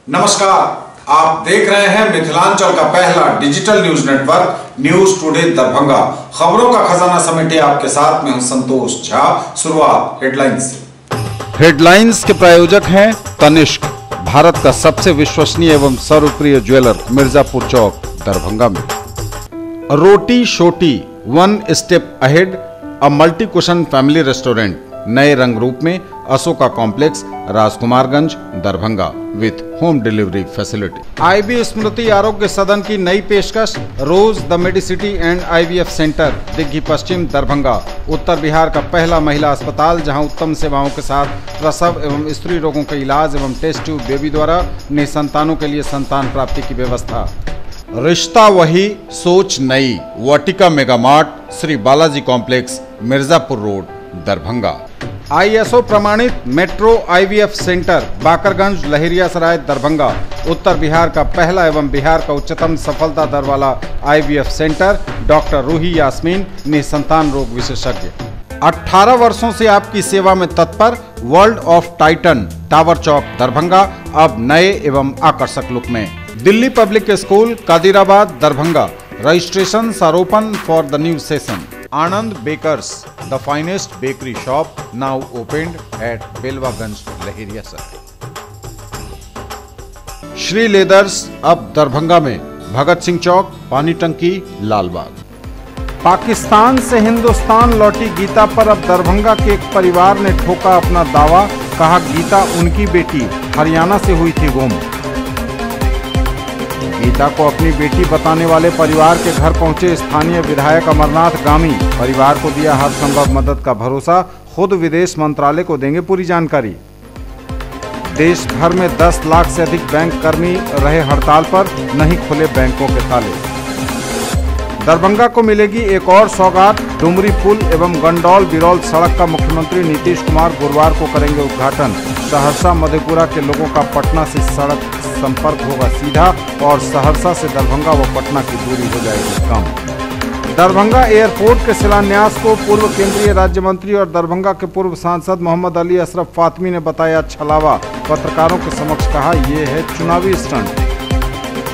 नमस्कार, आप देख रहे हैं मिथिलांचल का पहला digital news network news today Darbhanga. खबरों का खजाना समेटे आपके साथ में हूं संतोष झा। शुरुआत हेडलाइंस से। हेडलाइंस के प्रायोजक हैं तनिष्क, भारत का सबसे विश्वसनीय एवं सर्वप्रिय ज्वेलर, मिर्जापुर चौक, दरभंगा में। Roti Shoti, one step ahead, a multi cuisine family restaurant, नए रंग रूप में, Ashoka complex, Rajkumarganj, Darbhanga, with home delivery facility. IB Smriti Arogya Sadan की नई पेशकश, Rose the Medicity and IVF centre, Digghi Paschim, Darbhanga, उत्तर बिहार का पहला महिला अस्पताल जहां उत्तम सेवाओं के साथ प्रसव एवं स्त्री रोगों का इलाज एवं टेस्ट ट्यूब बेबी द्वारा निसंतानों के लिए संतान प्राप्ति की व्यवस्था। रिश्ता वही, सोच नई, Vatika mega mart, Shri Balaji complex, Mirzapur road, Darbhanga. ISO प्रमाणित metro IVF centre, Bakarganj, Laheriasarai, Darbhanga, उत्तर बिहार का पहला एवं बिहार का उच्चतम सफलता दर वाला IVF centre, doctor Roohi Yasmin, निसंतान रोग विशेषज्ञ। 18 वर्षों से आपकी सेवा में तत्पर world of Titan, tower Chowk, Darbhanga, अब नए एवं आकर्षक लुक में। Delhi public school, Kadirabad, Darbhanga, registration are open for the new session. Anand bakers, the finest bakery shop, now opened at Belwaganj, Laheriasarai. Shri leathers, अब दरभंगा में, भगत सिंह चौक, पानी टंकी, लालबाग। पाकिस्तान से हिंदुस्तान लौटी गीता पर अब दरभंगा के एक परिवार ने ठोका अपना दावा, कहा गीता उनकी बेटी हरियाणा से हुई थी गुम। गीता को अपनी बेटी बताने वाले परिवार के घर पहुंचे स्थानीय विधायक अमरनाथ गामी, परिवार को दिया हर संभव मदद का भरोसा, खुद विदेश मंत्रालय को देंगे पूरी जानकारी। देश भर में 10 लाख से अधिक बैंक कर्मी रहे हड़ताल पर, नहीं खुले बैंकों के ताले। दरभंगा को मिलेगी एक और सौगात, डुमरी पुल एवं गंडौल बिरौल सड़क का मुख्यमंत्री नीतीश कुमार गुरुवार को करेंगे उद्घाटन। सहरसा मधेपुरा के लोगों का पटना से सड़क संपर्क होगा सीधा और सहरसा से दरभंगा व पटना की दूरी हो जाएगी कम। दरभंगा एयरपोर्ट के शिलान्यास को पूर्व केंद्रीय राज्य मंत्री और दरभंगा के पूर्व सांसद मोहम्मद अली अशरफ फातमी ने बताया छलावा। पत्रकारों के समक्ष कहा, ये है चुनावी स्टंट।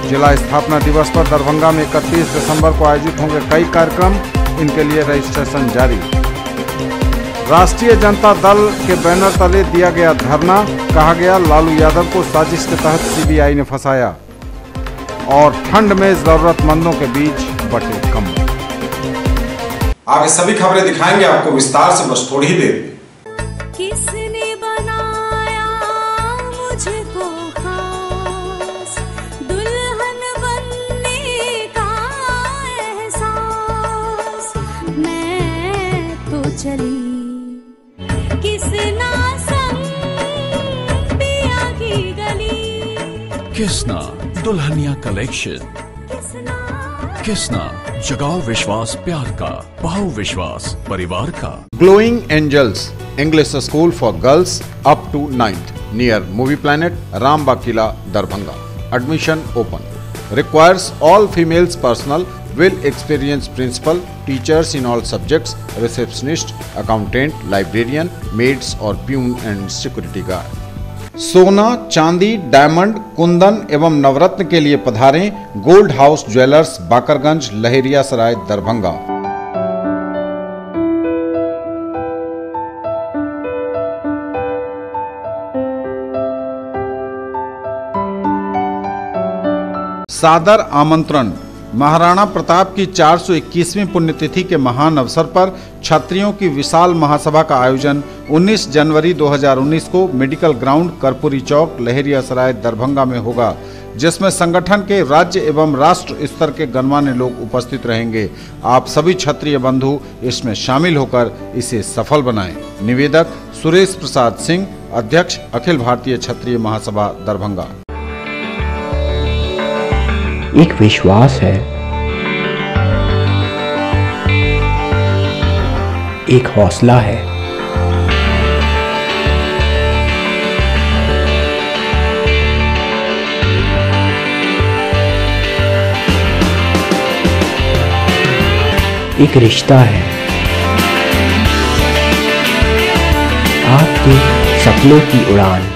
जिला स्थापना दिवस पर दरभंगा में 31 दिसंबर को आयोजित होंगे कई कार्यक्रम, इनके लिए रजिस्ट्रेशन जारी। राष्ट्रीय जनता दल के बैनर तले दिया गया धरना, कहा गया लालू यादव को साजिश के तहत CBI ने फंसाया। और ठंड में जरूरतमंदों के बीच बटे कंबल। आगे सभी खबरें दिखाएंगे आपको विस्तार से, बस थोड़ी ही देर में। किसने बनाया मुझको खास, दुल्हन बनने का एहसास, मैं तो चली किसना संग पिया की गली। किसना दुल्हनिया कलेक्शन, किसना जगाओ विश्वास प्यार का, पाओ विश्वास परिवार का। Glowing angels, English school for girls up to 9th, near movie planet, Rambagh किला, Darbhanga. Admission open. Requires all females personnel, will experienced principal, teachers in all subjects, receptionist, accountant, librarian, maids और प्यून एंड सिक्योरिटी गार्ड। सोना, चांदी, diamond, kundan एवं नवरत्न के लिए पधारें gold house jewellers, Bakarganj, Laheriasarai, Darbhanga. सादर आमंत्रण। महाराणा प्रताप की 421वीं पुण्यतिथि के महान अवसर पर छत्रियों की विशाल महासभा का आयोजन 19 जनवरी 2019 को मेडिकल ग्राउंड, कर्पूरी चौक, लहेरियासराय, दरभंगा में होगा, जिसमें संगठन के राज्य एवं राष्ट्र स्तर के गणमान्य लोग उपस्थित रहेंगे। आप सभी क्षत्रिय बंधु इसमें शामिल होकर इसे सफल बनाएं। निवेदक सुरेश प्रसाद सिंह, अध्यक्ष, अखिल भारतीय क्षत्रिय महासभा, दरभंगा। एक विश्वास है, एक हौसला है, एक रिश्ता है, आपके सपनों की उड़ान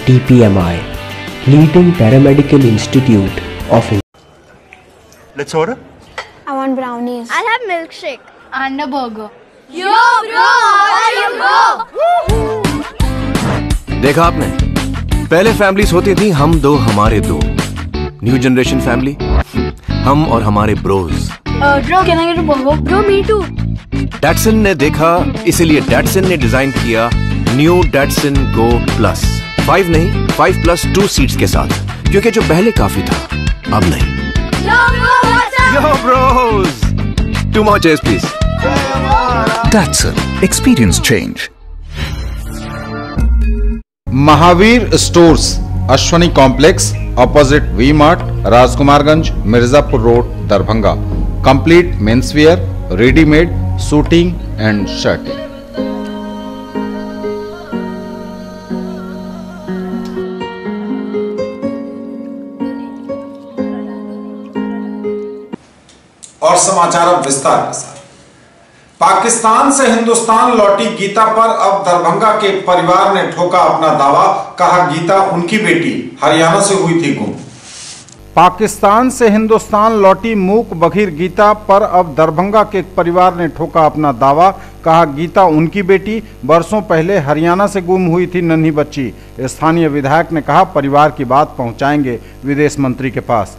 TPMI leading paramedical institute of Let's order. I want brownies. I'll have milkshake and a burger. Yo bro, how are you bro? देखा आपने, पहले फैमिलीज होती थी हम दो हमारे दो. न्यू जनरेशन फैमिली, हम और हमारे bros. Bro, can I get a burger? Bro, me too. Datsun ने देखा, इसीलिए डैटसन ने डिजाइन किया न्यू डैटसन गो प्लस. 5 नहीं, 5+2 सीट्स के साथ, क्योंकि जो पहले काफी था अब नहीं. Yo bro, what's up? Yo bros, 2 more chairs please. Datsun. Experience change. Mahavir stores, Ashwani complex, opposite V mart, Rajkumarganj, Mirzapur road, Darbhanga. Complete menswear, readymade, suiting and shirting. और समाचार अब विस्तार के साथ. पाकिस्तान से हिंदुस्तान लौटी गीता पर अब दरभंगा के परिवार ने ठोका अपना दावा. कहा गीता उनकी बेटी हरियाणा से हुई थी गुम. पाकिस्तान से हिंदुस्तान लौटी मूक बधिर गीता पर अब दरभंगा के एक परिवार ने ठोका अपना दावा. कहा गीता उनकी बेटी बरसों पहले हरियाणा से गुम हुई थी नन्ही बच्ची. स्थानीय विधायक ने कहा परिवार की बात पहुंचाएंगे विदेश मंत्री के पास.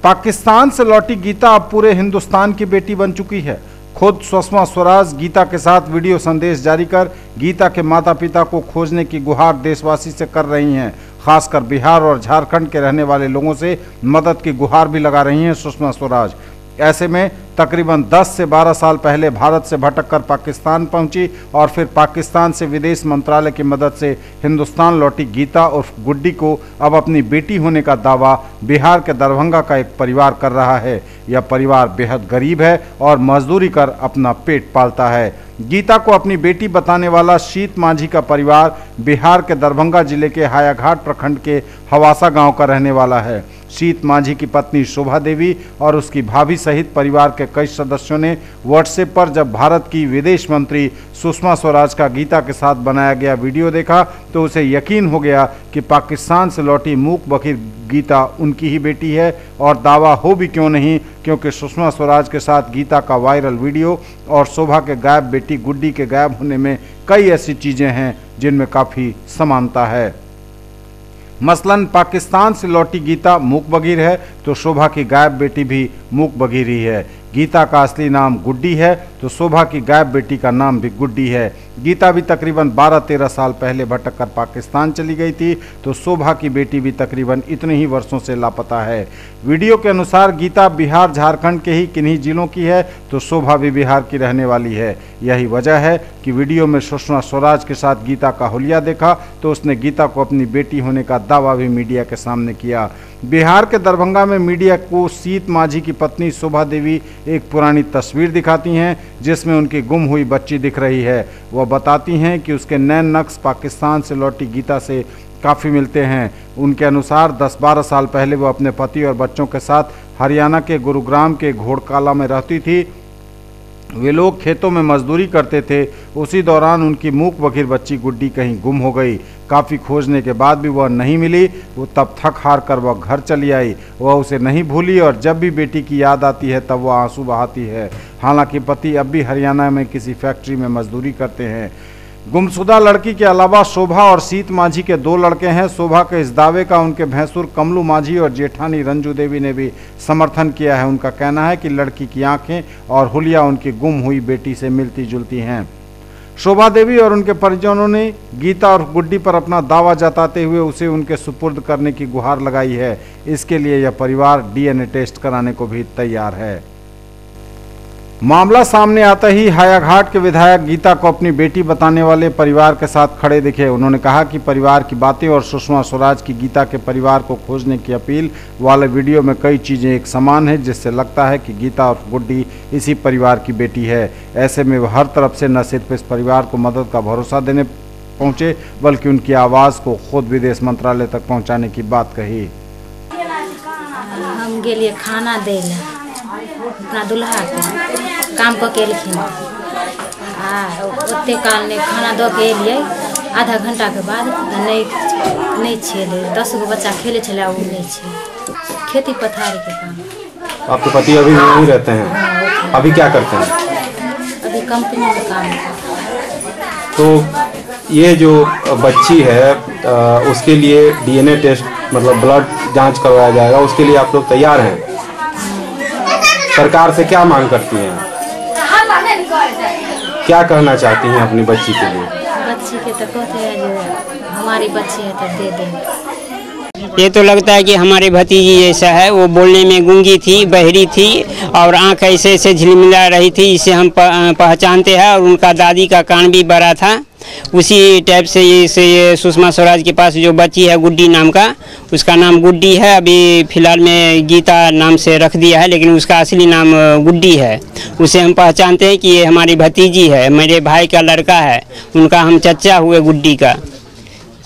पाकिस्तान से लौटी गीता अब पूरे हिंदुस्तान की बेटी बन चुकी है. खुद सुषमा स्वराज गीता के साथ वीडियो संदेश जारी कर गीता के माता पिता को खोजने की गुहार देशवासी से कर रही हैं. खासकर बिहार और झारखंड के रहने वाले लोगों से मदद की गुहार भी लगा रही हैं सुषमा स्वराज. ऐसे में तकरीबन 10 से 12 साल पहले भारत से भटककर पाकिस्तान पहुंची और फिर पाकिस्तान से विदेश मंत्रालय की मदद से हिंदुस्तान लौटी गीता उर्फ गुड्डी को अब अपनी बेटी होने का दावा बिहार के दरभंगा का एक परिवार कर रहा है. यह परिवार बेहद गरीब है और मजदूरी कर अपना पेट पालता है. गीता को अपनी बेटी बताने वाला शीत मांझी का परिवार बिहार के दरभंगा जिले के हायाघाट प्रखंड के हवासा गांव का रहने वाला है. शीत मांझी की पत्नी शोभा देवी और उसकी भाभी सहित परिवार के कई सदस्यों ने व्हाट्सएप पर जब भारत की विदेश मंत्री सुषमा स्वराज का गीता के साथ बनाया गया वीडियो देखा तो उसे यकीन हो गया कि पाकिस्तान से लौटी मूक बधिर गीता उनकी ही बेटी है. और दावा हो भी क्यों नहीं, क्योंकि सुषमा स्वराज के साथ गीता का वायरल वीडियो और शोभा के गायब बेटी गुड्डी के गायब होने में कई ऐसी चीजें हैं जिनमें काफी समानता है. मसलन पाकिस्तान से लौटी गीता मूक बधिर है तो शोभा की गायब बेटी भी मूक बधिर ही है. गीता का असली नाम गुड्डी है तो शोभा की गायब बेटी का नाम भी गुड्डी है. गीता भी तकरीबन 12-13 साल पहले भटककर पाकिस्तान चली गई थी तो शोभा की बेटी भी तकरीबन इतने ही वर्षों से लापता है. वीडियो के अनुसार गीता बिहार झारखंड के ही किन्हीं जिलों की है तो शोभा भी बिहार की रहने वाली है. यही वजह है कि वीडियो में सुषमा स्वराज के साथ गीता का हुलिया देखा तो उसने गीता को अपनी बेटी होने का दावा भी मीडिया के सामने किया. बिहार के दरभंगा में मीडिया को शीत मांझी की पत्नी शोभा देवी एक पुरानी तस्वीर दिखाती हैं जिसमें उनकी गुम हुई बच्ची दिख रही है. वह बताती हैं कि उसके नैन नक्श पाकिस्तान से लौटी गीता से काफ़ी मिलते हैं. उनके अनुसार 10-12 साल पहले वो अपने पति और बच्चों के साथ हरियाणा के गुरुग्राम के घोड़काला में रहती थी. वे लोग खेतों में मजदूरी करते थे. उसी दौरान उनकी मूक बधिर बच्ची गुड्डी कहीं गुम हो गई. काफ़ी खोजने के बाद भी वह नहीं मिली. वो तब थक हार कर वह घर चली आई. वह उसे नहीं भूली और जब भी बेटी की याद आती है तब वह आंसू बहाती है. हालांकि पति अब भी हरियाणा में किसी फैक्ट्री में मजदूरी करते हैं. गुमशुदा लड़की के अलावा शोभा और शीत मांझी के 2 लड़के हैं. शोभा के इस दावे का उनके भैंसुर कमलू मांझी और जेठानी रंजू देवी ने भी समर्थन किया है. उनका कहना है कि लड़की की आंखें और हुलिया उनकी गुम हुई बेटी से मिलती जुलती हैं. शोभा देवी और उनके परिजनों ने गीता और गुड्डी पर अपना दावा जताते हुए उसे उनके सुपुर्द करने की गुहार लगाई है. इसके लिए यह परिवार डीएनए टेस्ट कराने को भी तैयार है. मामला सामने आता ही हायाघाट के विधायक गीता को अपनी बेटी बताने वाले परिवार के साथ खड़े दिखे. उन्होंने कहा कि परिवार की बातें और सुषमा स्वराज की गीता के परिवार को खोजने की अपील वाले वीडियो में कई चीज़ें एक समान है जिससे लगता है कि गीता और गुड्डी इसी परिवार की बेटी है. ऐसे में वह हर तरफ से न सिर्फ इस परिवार को मदद का भरोसा देने पहुँचे बल्कि उनकी आवाज़ को खुद विदेश मंत्रालय तक पहुँचाने की बात कही. हम के लिए खाना दे अपना दुल्हा के काम करके लिखिन ओते काल ने खाना दो के लिए आधा घंटा के बाद नहीं छेले 10 गो बच्चा खेले छले वो नहीं छे खेती पथारी के काम। आपके पति अभी नहीं रहते हैं? अभी क्या करते हैं? अभी कंपनी में काम करते हैं। तो ये जो बच्ची है उसके लिए DNA टेस्ट मतलब ब्लड जांच करवाया जाएगा, उसके लिए आप लोग तैयार हैं? सरकार से क्या मांग करती हैं? क्या कहना चाहती हैं अपनी बच्ची के लिए? बच्ची के तो कहते हैं जो हमारी बच्ची है तो दे दें। ये तो लगता है कि हमारी भतीजी जैसा है, वो बोलने में गूंगी थी, बहरी थी और आंख ऐसे ऐसे झिलमिला रही थी, इसे हम पहचानते हैं। और उनका दादी का कान भी बड़ा था, उसी टाइप से ये सुषमा स्वराज के पास जो बच्ची है गुड्डी नाम का, उसका नाम गुड्डी है। अभी फिलहाल में गीता नाम से रख दिया है, लेकिन उसका असली नाम गुड्डी है। उसे हम पहचानते हैं कि ये हमारी भतीजी है, मेरे भाई का लड़का है, उनका हम चचा हुए गुड्डी का।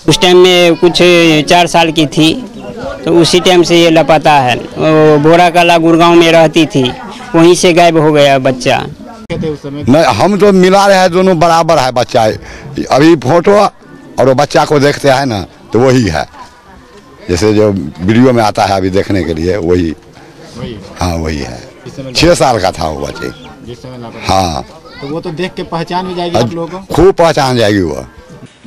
उस टाइम में कुछ 4 साल की थी, तो उसी टाइम से ये लापता है। बोरा कला गुड़गांव में रहती थी, वहीं से गायब हो गया बच्चा। नहीं, हम तो मिला रहे हैं, दोनों बराबर है बच्चा। अभी फोटो और वो बच्चा को देखते हैं ना तो वही है, जैसे जो वीडियो में आता है अभी देखने के लिए वही। हाँ वही है, 6 साल का था वो बच्चे। हाँ तो वो तो देख के पहचान भी जाएगी आप लोगों को? खूब पहचान जाएगी वो।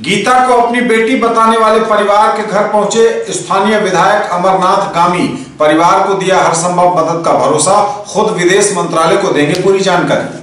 गीता को अपनी बेटी बताने वाले परिवार के घर पहुंचे स्थानीय विधायक अमरनाथ गामी। परिवार को दिया हर संभव मदद का भरोसा, खुद विदेश मंत्रालय को देंगे पूरी जानकारी।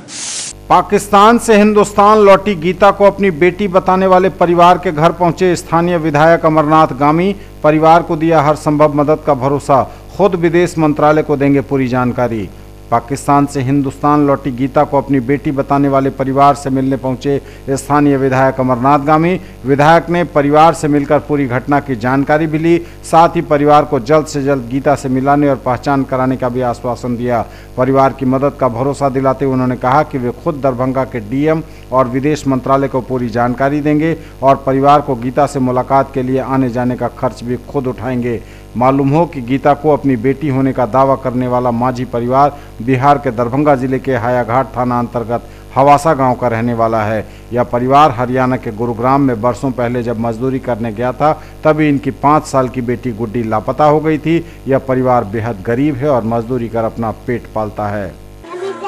पाकिस्तान से हिंदुस्तान लौटी गीता को अपनी बेटी बताने वाले परिवार के घर पहुंचे स्थानीय विधायक अमरनाथ गामी। परिवार को दिया हर संभव मदद का भरोसा, खुद विदेश मंत्रालय को देंगे पूरी जानकारी। पाकिस्तान से हिंदुस्तान लौटी गीता को अपनी बेटी बताने वाले परिवार से मिलने पहुंचे स्थानीय विधायक अमरनाथ गामी। विधायक ने परिवार से मिलकर पूरी घटना की जानकारी भी ली, साथ ही परिवार को जल्द से जल्द गीता से मिलाने और पहचान कराने का भी आश्वासन दिया। परिवार की मदद का भरोसा दिलाते हुए उन्होंने कहा कि वे खुद दरभंगा के DM और विदेश मंत्रालय को पूरी जानकारी देंगे और परिवार को गीता से मुलाकात के लिए आने जाने का खर्च भी खुद उठाएंगे। मालूम हो कि गीता को अपनी बेटी होने का दावा करने वाला माझी परिवार बिहार के दरभंगा जिले के हायाघाट थाना अंतर्गत हवासा गांव का रहने वाला है। यह परिवार हरियाणा के गुरुग्राम में बरसों पहले जब मजदूरी करने गया था तभी इनकी 5 साल की बेटी गुड्डी लापता हो गई थी। यह परिवार बेहद गरीब है और मजदूरी कर अपना पेट पालता है।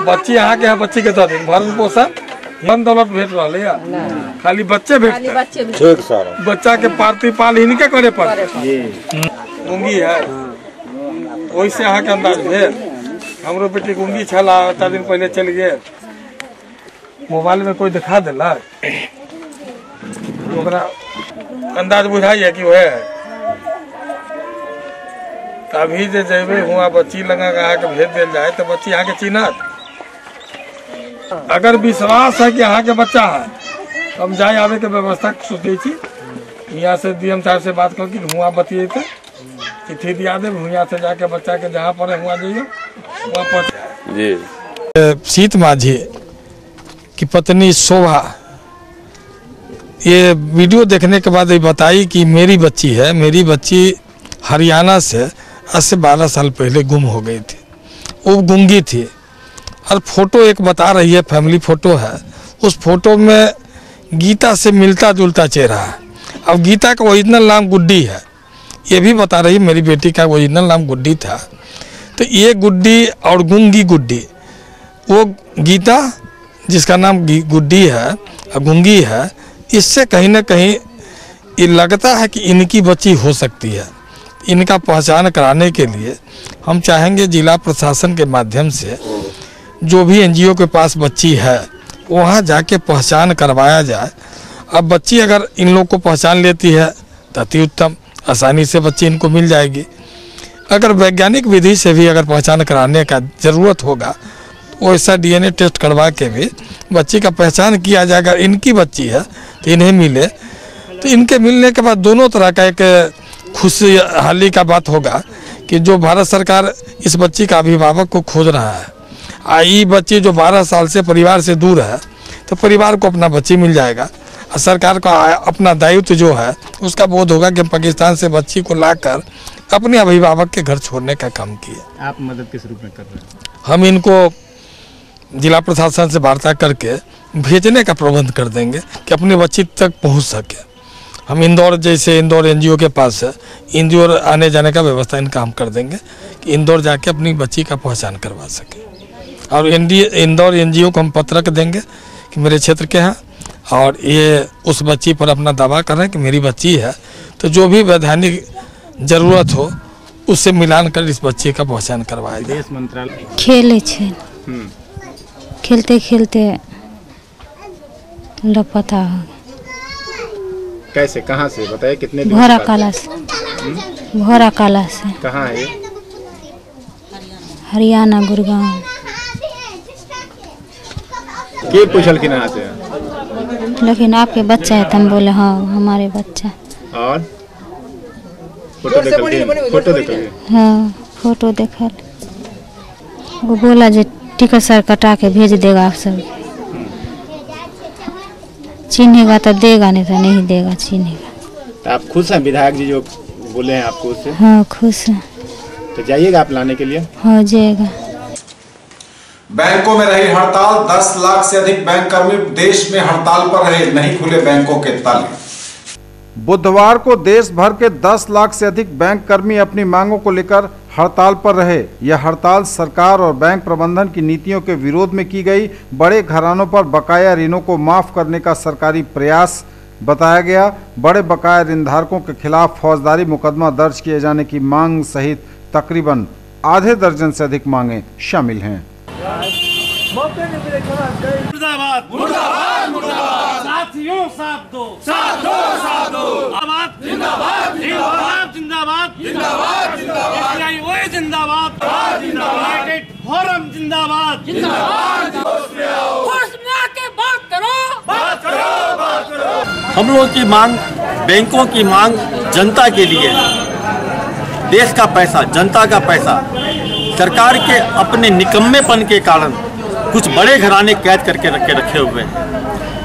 बच्ची यहाँ के बच्ची के साथ भरण पोषण धन दौलत भेट रहा है, खाली बच्चे भेटते, बच्चा के पालती पाल इनके करे पर गूंगी है, वही से यहाँ के अंदाज है। हमरो बेटी गूंगी छला 4 दिन पहले चल गए, मोबाइल में कोई दिखा दिला ओकरा अंदाज बुझाइए कि वह अभी जे जेबे हुआ बच्ची लगा के भेज दिल जाए तो बच्ची यहाँ के चिन्हत। अगर विश्वास है कि यहाँ के बच्चा है तो हम जाए आवे के व्यवस्था सोचे छी। यहाँ से DM साहब से बात करके हुआ बतिए थे, चिट्ठी दिया दे, यहाँ से जाके बच्चा के जहाँ पर है हुआ जाइए वहाँ पर जी। सीत माझी की पत्नी शोभा ये वीडियो देखने के बाद ये बताई कि मेरी बच्ची है, मेरी बच्ची हरियाणा से 10 से 12 साल पहले गुम हो गई थी, वो गूंगी थी। और फोटो एक बता रही है, फैमिली फोटो है, उस फोटो में गीता से मिलता जुलता चेहरा है। अब गीता का ओरिजिनल नाम गुड्डी है, ये भी बता रही मेरी बेटी का ओरिजिनल नाम गुड्डी था। तो ये गुड्डी और गूंगी गुड्डी, वो गीता जिसका नाम गुड्डी है और गूंगी है, इससे कहीं ना कहीं ये लगता है कि इनकी बच्ची हो सकती है। इनका पहचान कराने के लिए हम चाहेंगे जिला प्रशासन के माध्यम से जो भी NGO के पास बच्ची है वहाँ जाके पहचान करवाया जाए। अब बच्ची अगर इन लोग को पहचान लेती है तो अति उत्तम, आसानी से बच्ची इनको मिल जाएगी। अगर वैज्ञानिक विधि से भी अगर पहचान कराने का ज़रूरत होगा तो ऐसा DNA टेस्ट करवा के भी बच्ची का पहचान किया जाएगा। इनकी बच्ची है तो इन्हें मिले, तो इनके मिलने के बाद दोनों तरह का एक खुशहाली का बात होगा कि जो भारत सरकार इस बच्ची का अभिभावक को खोज रहा है, ये बच्ची जो 12 साल से परिवार से दूर है तो परिवार को अपना बच्ची मिल जाएगा। और सरकार का अपना दायित्व जो है उसका बोध होगा कि पाकिस्तान से बच्ची को लाकर अपने अभिभावक के घर छोड़ने का काम किया। आप मदद किस रूप में कर रहे हैं? हम इनको जिला प्रशासन से वार्ता करके भेजने का प्रबंध कर देंगे कि अपनी बच्ची तक पहुंच सके। हम इंदौर जैसे इंदौर एनजीओ के पास है, इंदौर आने जाने का व्यवस्था इनका हम कर देंगे कि इंदौर जाके अपनी बच्ची का पहचान करवा सके। और इंदौर एनजीओ को हम पत्रक देंगे कि मेरे क्षेत्र के हैं और ये उस बच्ची पर अपना दावा कर रहे हैं कि मेरी बच्ची है, तो जो भी वैधानिक जरूरत हो उससे मिलान कर इस बच्चे का पहचान करवाया जाए। देश मंत्रालय खेले छे, खेलते खेलते लापता हो। कैसे, कहाँ से बताइए? कितने दिन? भोरा काला से। भोरा काला से। कहाँ है ये? हरियाणा गुड़गांव। के पूछल कि ना आते हैं? लेकिन आपके बच्चा है, तुम बोले हाँ हमारे बच्चा। और फोटो देखल? हाँ फोटो देखल। वो बोला जो टिकट सर कटा के भेज देगा आप सब, चिन्हेगा तो देगा, नहीं तो नहीं देगा, चिन्हेगा। तो आप खुश हैं विधायक जी जो बोले हैं आपको उससे? हाँ खुश हैं। तो जाइएगा आप लाने के लिए? हाँ जाएगा। बैंकों में रही हड़ताल, 10 लाख से अधिक बैंक कर्मी देश में हड़ताल पर रहे, नहीं खुले बैंकों के ताले। बुधवार को देश भर के 10 लाख से अधिक बैंक कर्मी अपनी मांगों को लेकर हड़ताल पर रहे। यह हड़ताल सरकार और बैंक प्रबंधन की नीतियों के विरोध में की गई। बड़े घरानों पर बकाया ऋणों को माफ करने का सरकारी प्रयास बताया गया। बड़े बकाया ऋणधारकों के खिलाफ फौजदारी मुकदमा दर्ज किए जाने की मांग सहित तकरीबन आधे दर्जन से अधिक मांगे शामिल हैं। मुर्दाबाद मुर्दाबाद मुर्दाबाद, साथियों साथ दो, साथ दो, साथ दो, जिंदाबाद जिंदाबाद जिंदाबाद जिंदाबाद जिंदाबाद, वो जिंदाबाद जिंदाबाद, फोरम जिंदाबाद जिंदाबाद, फोर्स में आके बात करो, बात करो, बात करो। हम लोगों की मांग, बैंकों की मांग जनता के लिए, देश का पैसा, जनता का पैसा सरकार के अपने निकम्मेपन के कारण कुछ बड़े घराने कैद करके रखे हुए हैं।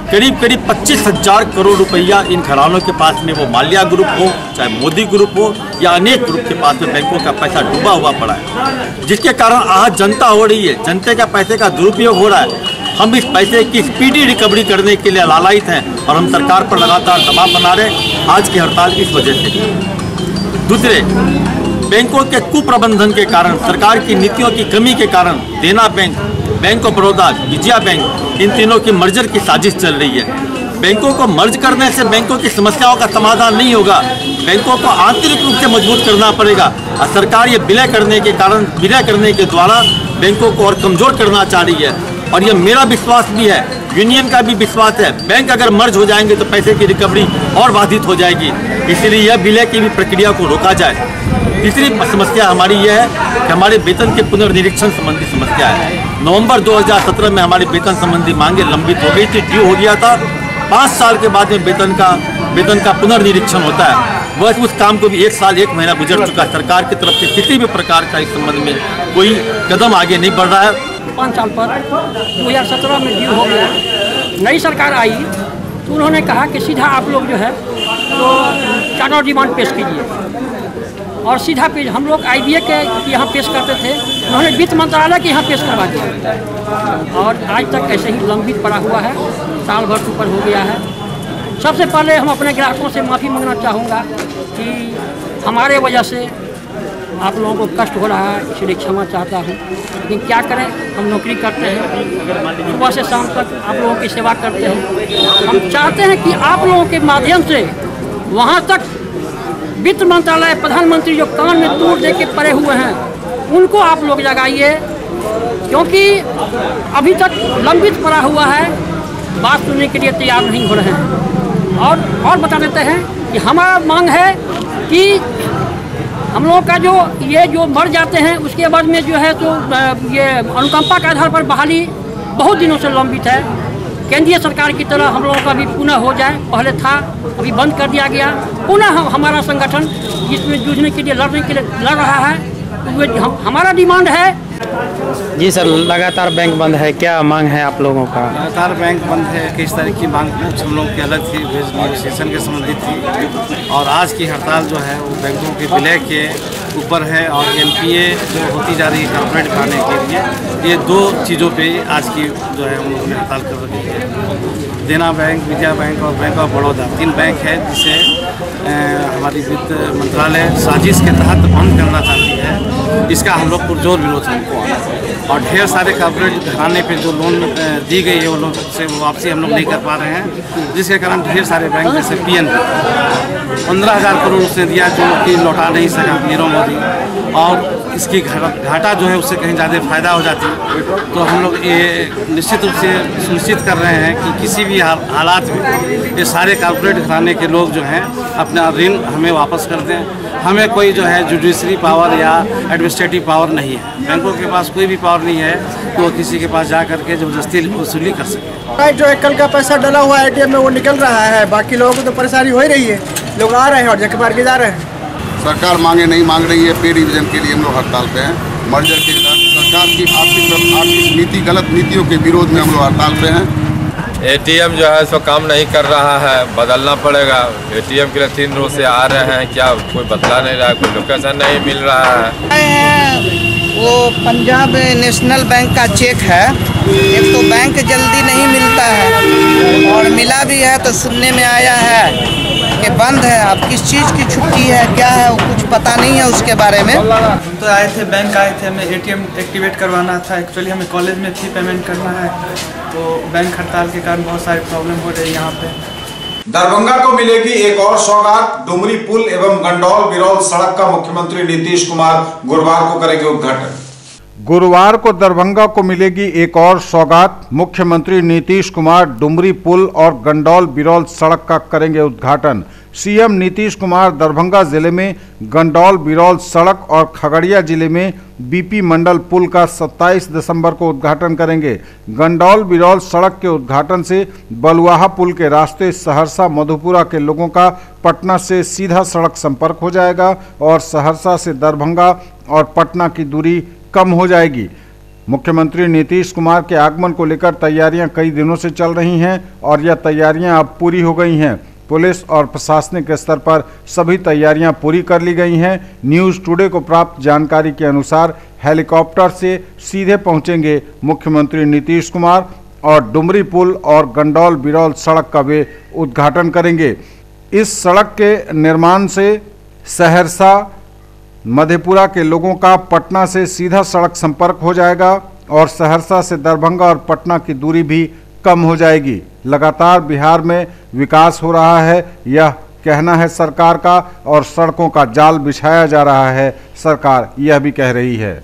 करीब 25,000 करोड़ रुपया इन घरानों के पास में, वो माल्या ग्रुप हो, चाहे मोदी ग्रुप हो या अनेक ग्रुप के पास में बैंकों का पैसा डूबा हुआ पड़ा है, जिसके कारण आज जनता हो रही है, जनते का पैसे का दुरुपयोग हो रहा है। हम इस पैसे की स्पीडी रिकवरी करने के लिए लालायित हैं और हम सरकार पर लगातार दबाव बना रहे हैं आज की हड़ताल की इस वजह से। दूसरे, बैंकों के कुप्रबंधन के कारण, सरकार की नीतियों की कमी के कारण Dena bank, bank of Baroda, Vijaya bank, इन तीनों की मर्जर की साजिश चल रही है। बैंकों को मर्ज करने से बैंकों की समस्याओं का समाधान नहीं होगा, बैंकों को आंतरिक रूप से मजबूत करना पड़ेगा। और सरकार ये विलय करने के कारण, विलय करने के द्वारा बैंकों को और कमजोर करना चाह रही है। और ये मेरा विश्वास भी है, यूनियन का भी विश्वास है, बैंक अगर मर्ज हो जाएंगे तो पैसे की रिकवरी और बाधित हो जाएगी, इसलिए यह विलय की भी प्रक्रिया को रोका जाए। तीसरी समस्या हमारी यह है कि हमारे वेतन के पुनर्निरीक्षण संबंधी समस्या है। नवंबर 2017 में हमारी वेतन संबंधी मांगे लंबित हो गई थी, ड्यू हो गया था। 5 साल के बाद में वेतन का पुनर्निरीक्षण होता है, बस उस काम को भी 1 साल 1 महीना गुजर चुका। सरकार की तरफ से किसी भी प्रकार का इस संबंध में कोई कदम आगे नहीं बढ़ रहा है। 5 साल पर 2017 में ड्यू हो गया, नई सरकार आई तो उन्होंने कहा कि सीधा आप लोग जो है तो चार्टर डिमांड पेश कीजिए, और सीधा पेश हम लोग IBA के यहाँ पेश करते थे, उन्होंने वित्त मंत्रालय के यहाँ पेश करवा दिया और आज तक ऐसे ही लंबित पड़ा हुआ है, साल भर ऊपर हो गया है। सबसे पहले हम अपने ग्राहकों से माफ़ी मांगना चाहूँगा कि हमारे वजह से आप लोगों को कष्ट हो रहा है, इसलिए क्षमा चाहता हूँ। लेकिन क्या करें, हम नौकरी करते हैं, सुबह से शाम तक आप लोगों की सेवा करते हैं। हम चाहते हैं कि आप लोगों के माध्यम से वहाँ तक वित्त मंत्रालय, प्रधानमंत्री जो कान में तूर दे के पड़े हुए हैं, उनको आप लोग जगाइए, क्योंकि अभी तक लंबित पड़ा हुआ है, बात सुनने के लिए तैयार नहीं हो रहे हैं। और बता देते हैं कि हमारा मांग है कि हम लोगों का जो मर जाते हैं उसके बाद में जो है तो ये अनुकंपा के आधार पर बहाली बहुत दिनों से लंबित है। केंद्रीय सरकार की तरह हम लोगों का भी पुनः हो जाए, पहले था अभी बंद कर दिया गया, पुनः हमारा संगठन जिसमें जूझने के लिए लड़ने के लिए लड़ रहा है। हमारा डिमांड है जी सर, लगातार बैंक बंद है, क्या मांग है आप लोगों का? लगातार बैंक बंद है, किस तरह की मांग हम लोग की अलग थी, नेगोशिएशन के संबंधित थी। और आज की हड़ताल जो है वो बैंकों के विलय के ऊपर है और एनपीए जो होती जा रही है कॉर्पोरेट खाने के लिए, ये दो चीज़ों पे आज की जो है हम लोगों ने हड़ताल कर रखी है। देना बैंक, विजया बैंक और बैंक ऑफ बड़ौदा, 3 बैंक है जिसे हमारी वित्त मंत्रालय साजिश के तहत बंद करना चाहती है। इसका हम लोग पुरजोर विरोध हमको आ रहा है और ढेर सारे कॉर्पोरेट घराने पे जो लोन दी गई है वो लोग से वापसी हम लोग नहीं कर पा रहे हैं, जिसके कारण ढेर सारे बैंक जैसे PNB 15,000 करोड़ उसने दिया जो कि लौटा नहीं सका नीरव मोदी, और इसकी घाटा जो है उससे कहीं ज़्यादा फायदा हो जाती। तो हम लोग ये निश्चित रूप से सुनिश्चित कर रहे हैं कि किसी भी हालात में ये सारे कॉर्पोरेट घराने के लोग जो हैं अपना ऋण हमें वापस कर दें। हमें कोई जो है जुडिशरी पावर या एडमिनिस्ट्रेटिव पावर नहीं है, बैंकों के पास कोई भी पावर नहीं है तो किसी के पास जा करके जबरदस्ती वसूली कर सके। जो है कल का पैसा डला हुआ है ATM में वो निकल रहा है, बाकी लोगों को तो परेशानी हो ही रही है, लोग आ रहे हैं और जगह मार के जा रहे हैं। सरकार मांगे नहीं मांग रही है, पे रिवीजन के लिए हम लोग हड़ताल पे हैं। मर्जर के खिलाफ सरकार की आर्थिक नीति, गलत नीतियों के विरोध में हम लोग हड़ताल पे हैं। ATM जो है सो काम नहीं कर रहा है, बदलना पड़ेगा। ATM के लिए 3 रोज से आ रहे हैं, क्या कोई बदला नहीं रहा है, कोई लोकेशन नहीं मिल रहा है। वो पंजाब नेशनल बैंक का चेक है, एक तो बैंक जल्दी नहीं मिलता है और मिला भी है तो सुनने में आया है कि बंद है। अब किस चीज़ की छुट्टी है, क्या है, वो कुछ पता नहीं है उसके बारे में। तो आए थे, बैंक आए थे, हमें ATM एक्टिवेट करवाना था। एक्चुअली हमें कॉलेज में फी पेमेंट करना है, तो बैंक हड़ताल के कारण बहुत सारी प्रॉब्लम हो रही है यहाँ पे। दरभंगा को मिलेगी एक और सौगात, डुमरी पुल एवं गंडौल बिरौल सड़क का मुख्यमंत्री नीतीश कुमार गुरुवार को करेंगे उद्घाटन। गुरुवार को दरभंगा को मिलेगी एक और सौगात, मुख्यमंत्री नीतीश कुमार डुमरी पुल और गंडौल बिरौल सड़क का करेंगे उद्घाटन। सीएम नीतीश कुमार दरभंगा जिले में गंडौल बिरौल सड़क और खगड़िया जिले में BP मंडल पुल का 27 दिसंबर को उद्घाटन करेंगे। गंडौल बिरौल सड़क के उद्घाटन से बलुआहा पुल के रास्ते सहरसा मधुपुरा के लोगों का पटना से सीधा सड़क संपर्क हो जाएगा और सहरसा से दरभंगा और पटना की दूरी कम हो जाएगी। मुख्यमंत्री नीतीश कुमार के आगमन को लेकर तैयारियां कई दिनों से चल रही हैं और यह तैयारियां अब पूरी हो गई हैं। पुलिस और प्रशासनिक स्तर पर सभी तैयारियां पूरी कर ली गई हैं। न्यूज़ टुडे को प्राप्त जानकारी के अनुसार हेलीकॉप्टर से सीधे पहुंचेंगे मुख्यमंत्री नीतीश कुमार और डुमरी पुल और गंडौल बिरौल सड़क का वे उद्घाटन करेंगे। इस सड़क के निर्माण से सहरसा मधेपुरा के लोगों का पटना से सीधा सड़क संपर्क हो जाएगा और सहरसा से दरभंगा और पटना की दूरी भी कम हो जाएगी। लगातार बिहार में विकास हो रहा है, यह कहना है सरकार का, और सड़कों का जाल बिछाया जा रहा है, सरकार यह भी कह रही है।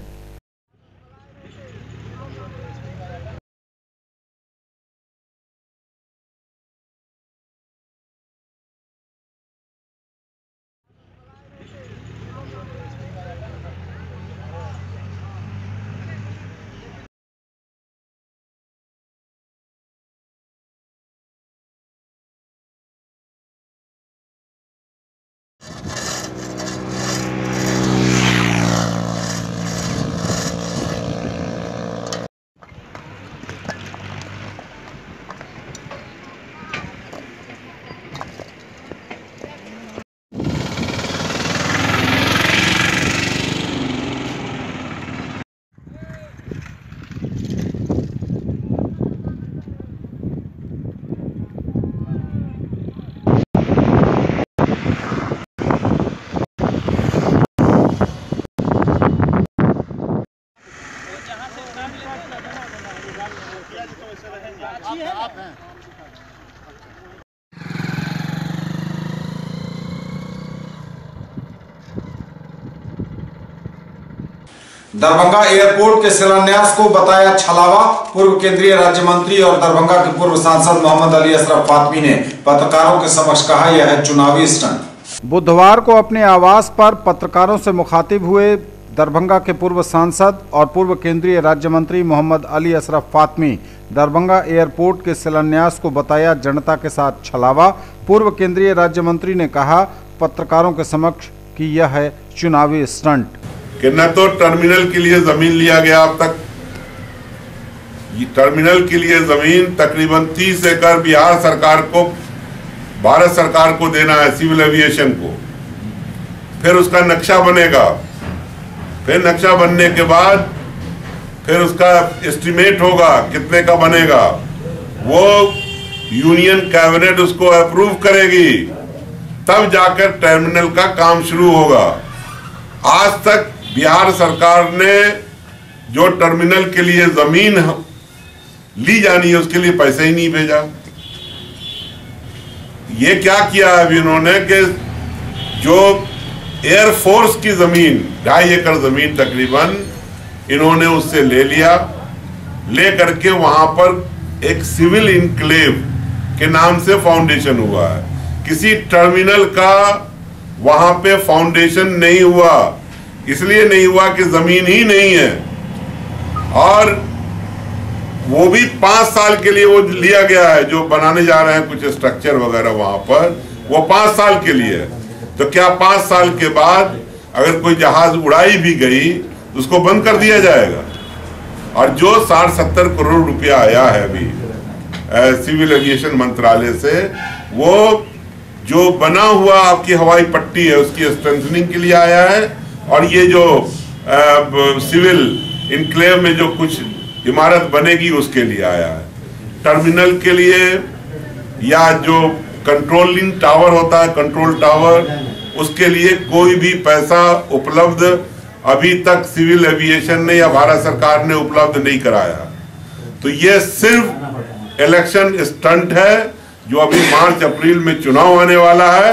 दरभंगा एयरपोर्ट के शिलान्यास को बताया छलावा। पूर्व केंद्रीय राज्य मंत्री और दरभंगा के पूर्व सांसद मोहम्मद अली अशरफ फातमी ने पत्रकारों के समक्ष कहा, यह है चुनावी स्टंट। बुधवार को अपने आवास पर पत्रकारों से मुखातिब हुए दरभंगा के पूर्व सांसद और पूर्व केंद्रीय राज्य मंत्री मोहम्मद अली अशरफ फातमी दरभंगा एयरपोर्ट के शिलान्यास को बताया जनता के साथ छलावा। पूर्व केंद्रीय राज्य मंत्री ने कहा पत्रकारों के समक्ष कि यह है चुनावी स्टंट। कि न तो टर्मिनल के लिए जमीन लिया गया अब तक, टर्मिनल के लिए जमीन तकरीबन 30 एकड़ बिहार सरकार को, भारत सरकार को देना है, सिविल एविएशन को। फिर उसका नक्शा बनेगा, फिर नक्शा बनने के बाद फिर उसका एस्टिमेट होगा कितने का बनेगा, वो यूनियन कैबिनेट उसको अप्रूव करेगी, तब जाकर टर्मिनल का काम शुरू होगा। आज तक बिहार सरकार ने जो टर्मिनल के लिए जमीन ली जानी है उसके लिए पैसे ही नहीं भेजा। ये क्या किया है अभी इन्होंने कि जो एयरफोर्स की जमीन 2.5 एकड़ जमीन तकरीबन इन्होंने उससे ले लिया, ले करके वहां पर एक सिविल इनक्लेव के नाम से फाउंडेशन हुआ है। किसी टर्मिनल का वहां पे फाउंडेशन नहीं हुआ, इसलिए नहीं हुआ कि जमीन ही नहीं है, और वो भी 5 साल के लिए वो लिया गया है। जो बनाने जा रहे हैं कुछ स्ट्रक्चर वगैरह वहां पर, वो 5 साल के लिए है। तो क्या 5 साल के बाद अगर कोई जहाज उड़ाई भी गई तो उसको बंद कर दिया जाएगा? और जो 60-70 करोड़ रुपया आया है अभी सिविल एविएशन मंत्रालय से, वो जो बना हुआ आपकी हवाई पट्टी है उसकी स्ट्रेंथनिंग के लिए आया है, और ये जो सिविल इनक्लेव में जो कुछ इमारत बनेगी उसके लिए आया है। टर्मिनल के लिए या जो कंट्रोलिंग टावर होता है, कंट्रोल टावर, उसके लिए कोई भी पैसा उपलब्ध अभी तक सिविल एविएशन ने या भारत सरकार ने उपलब्ध नहीं कराया। तो ये सिर्फ इलेक्शन स्टंट है, जो अभी मार्च अप्रैल में चुनाव आने वाला है,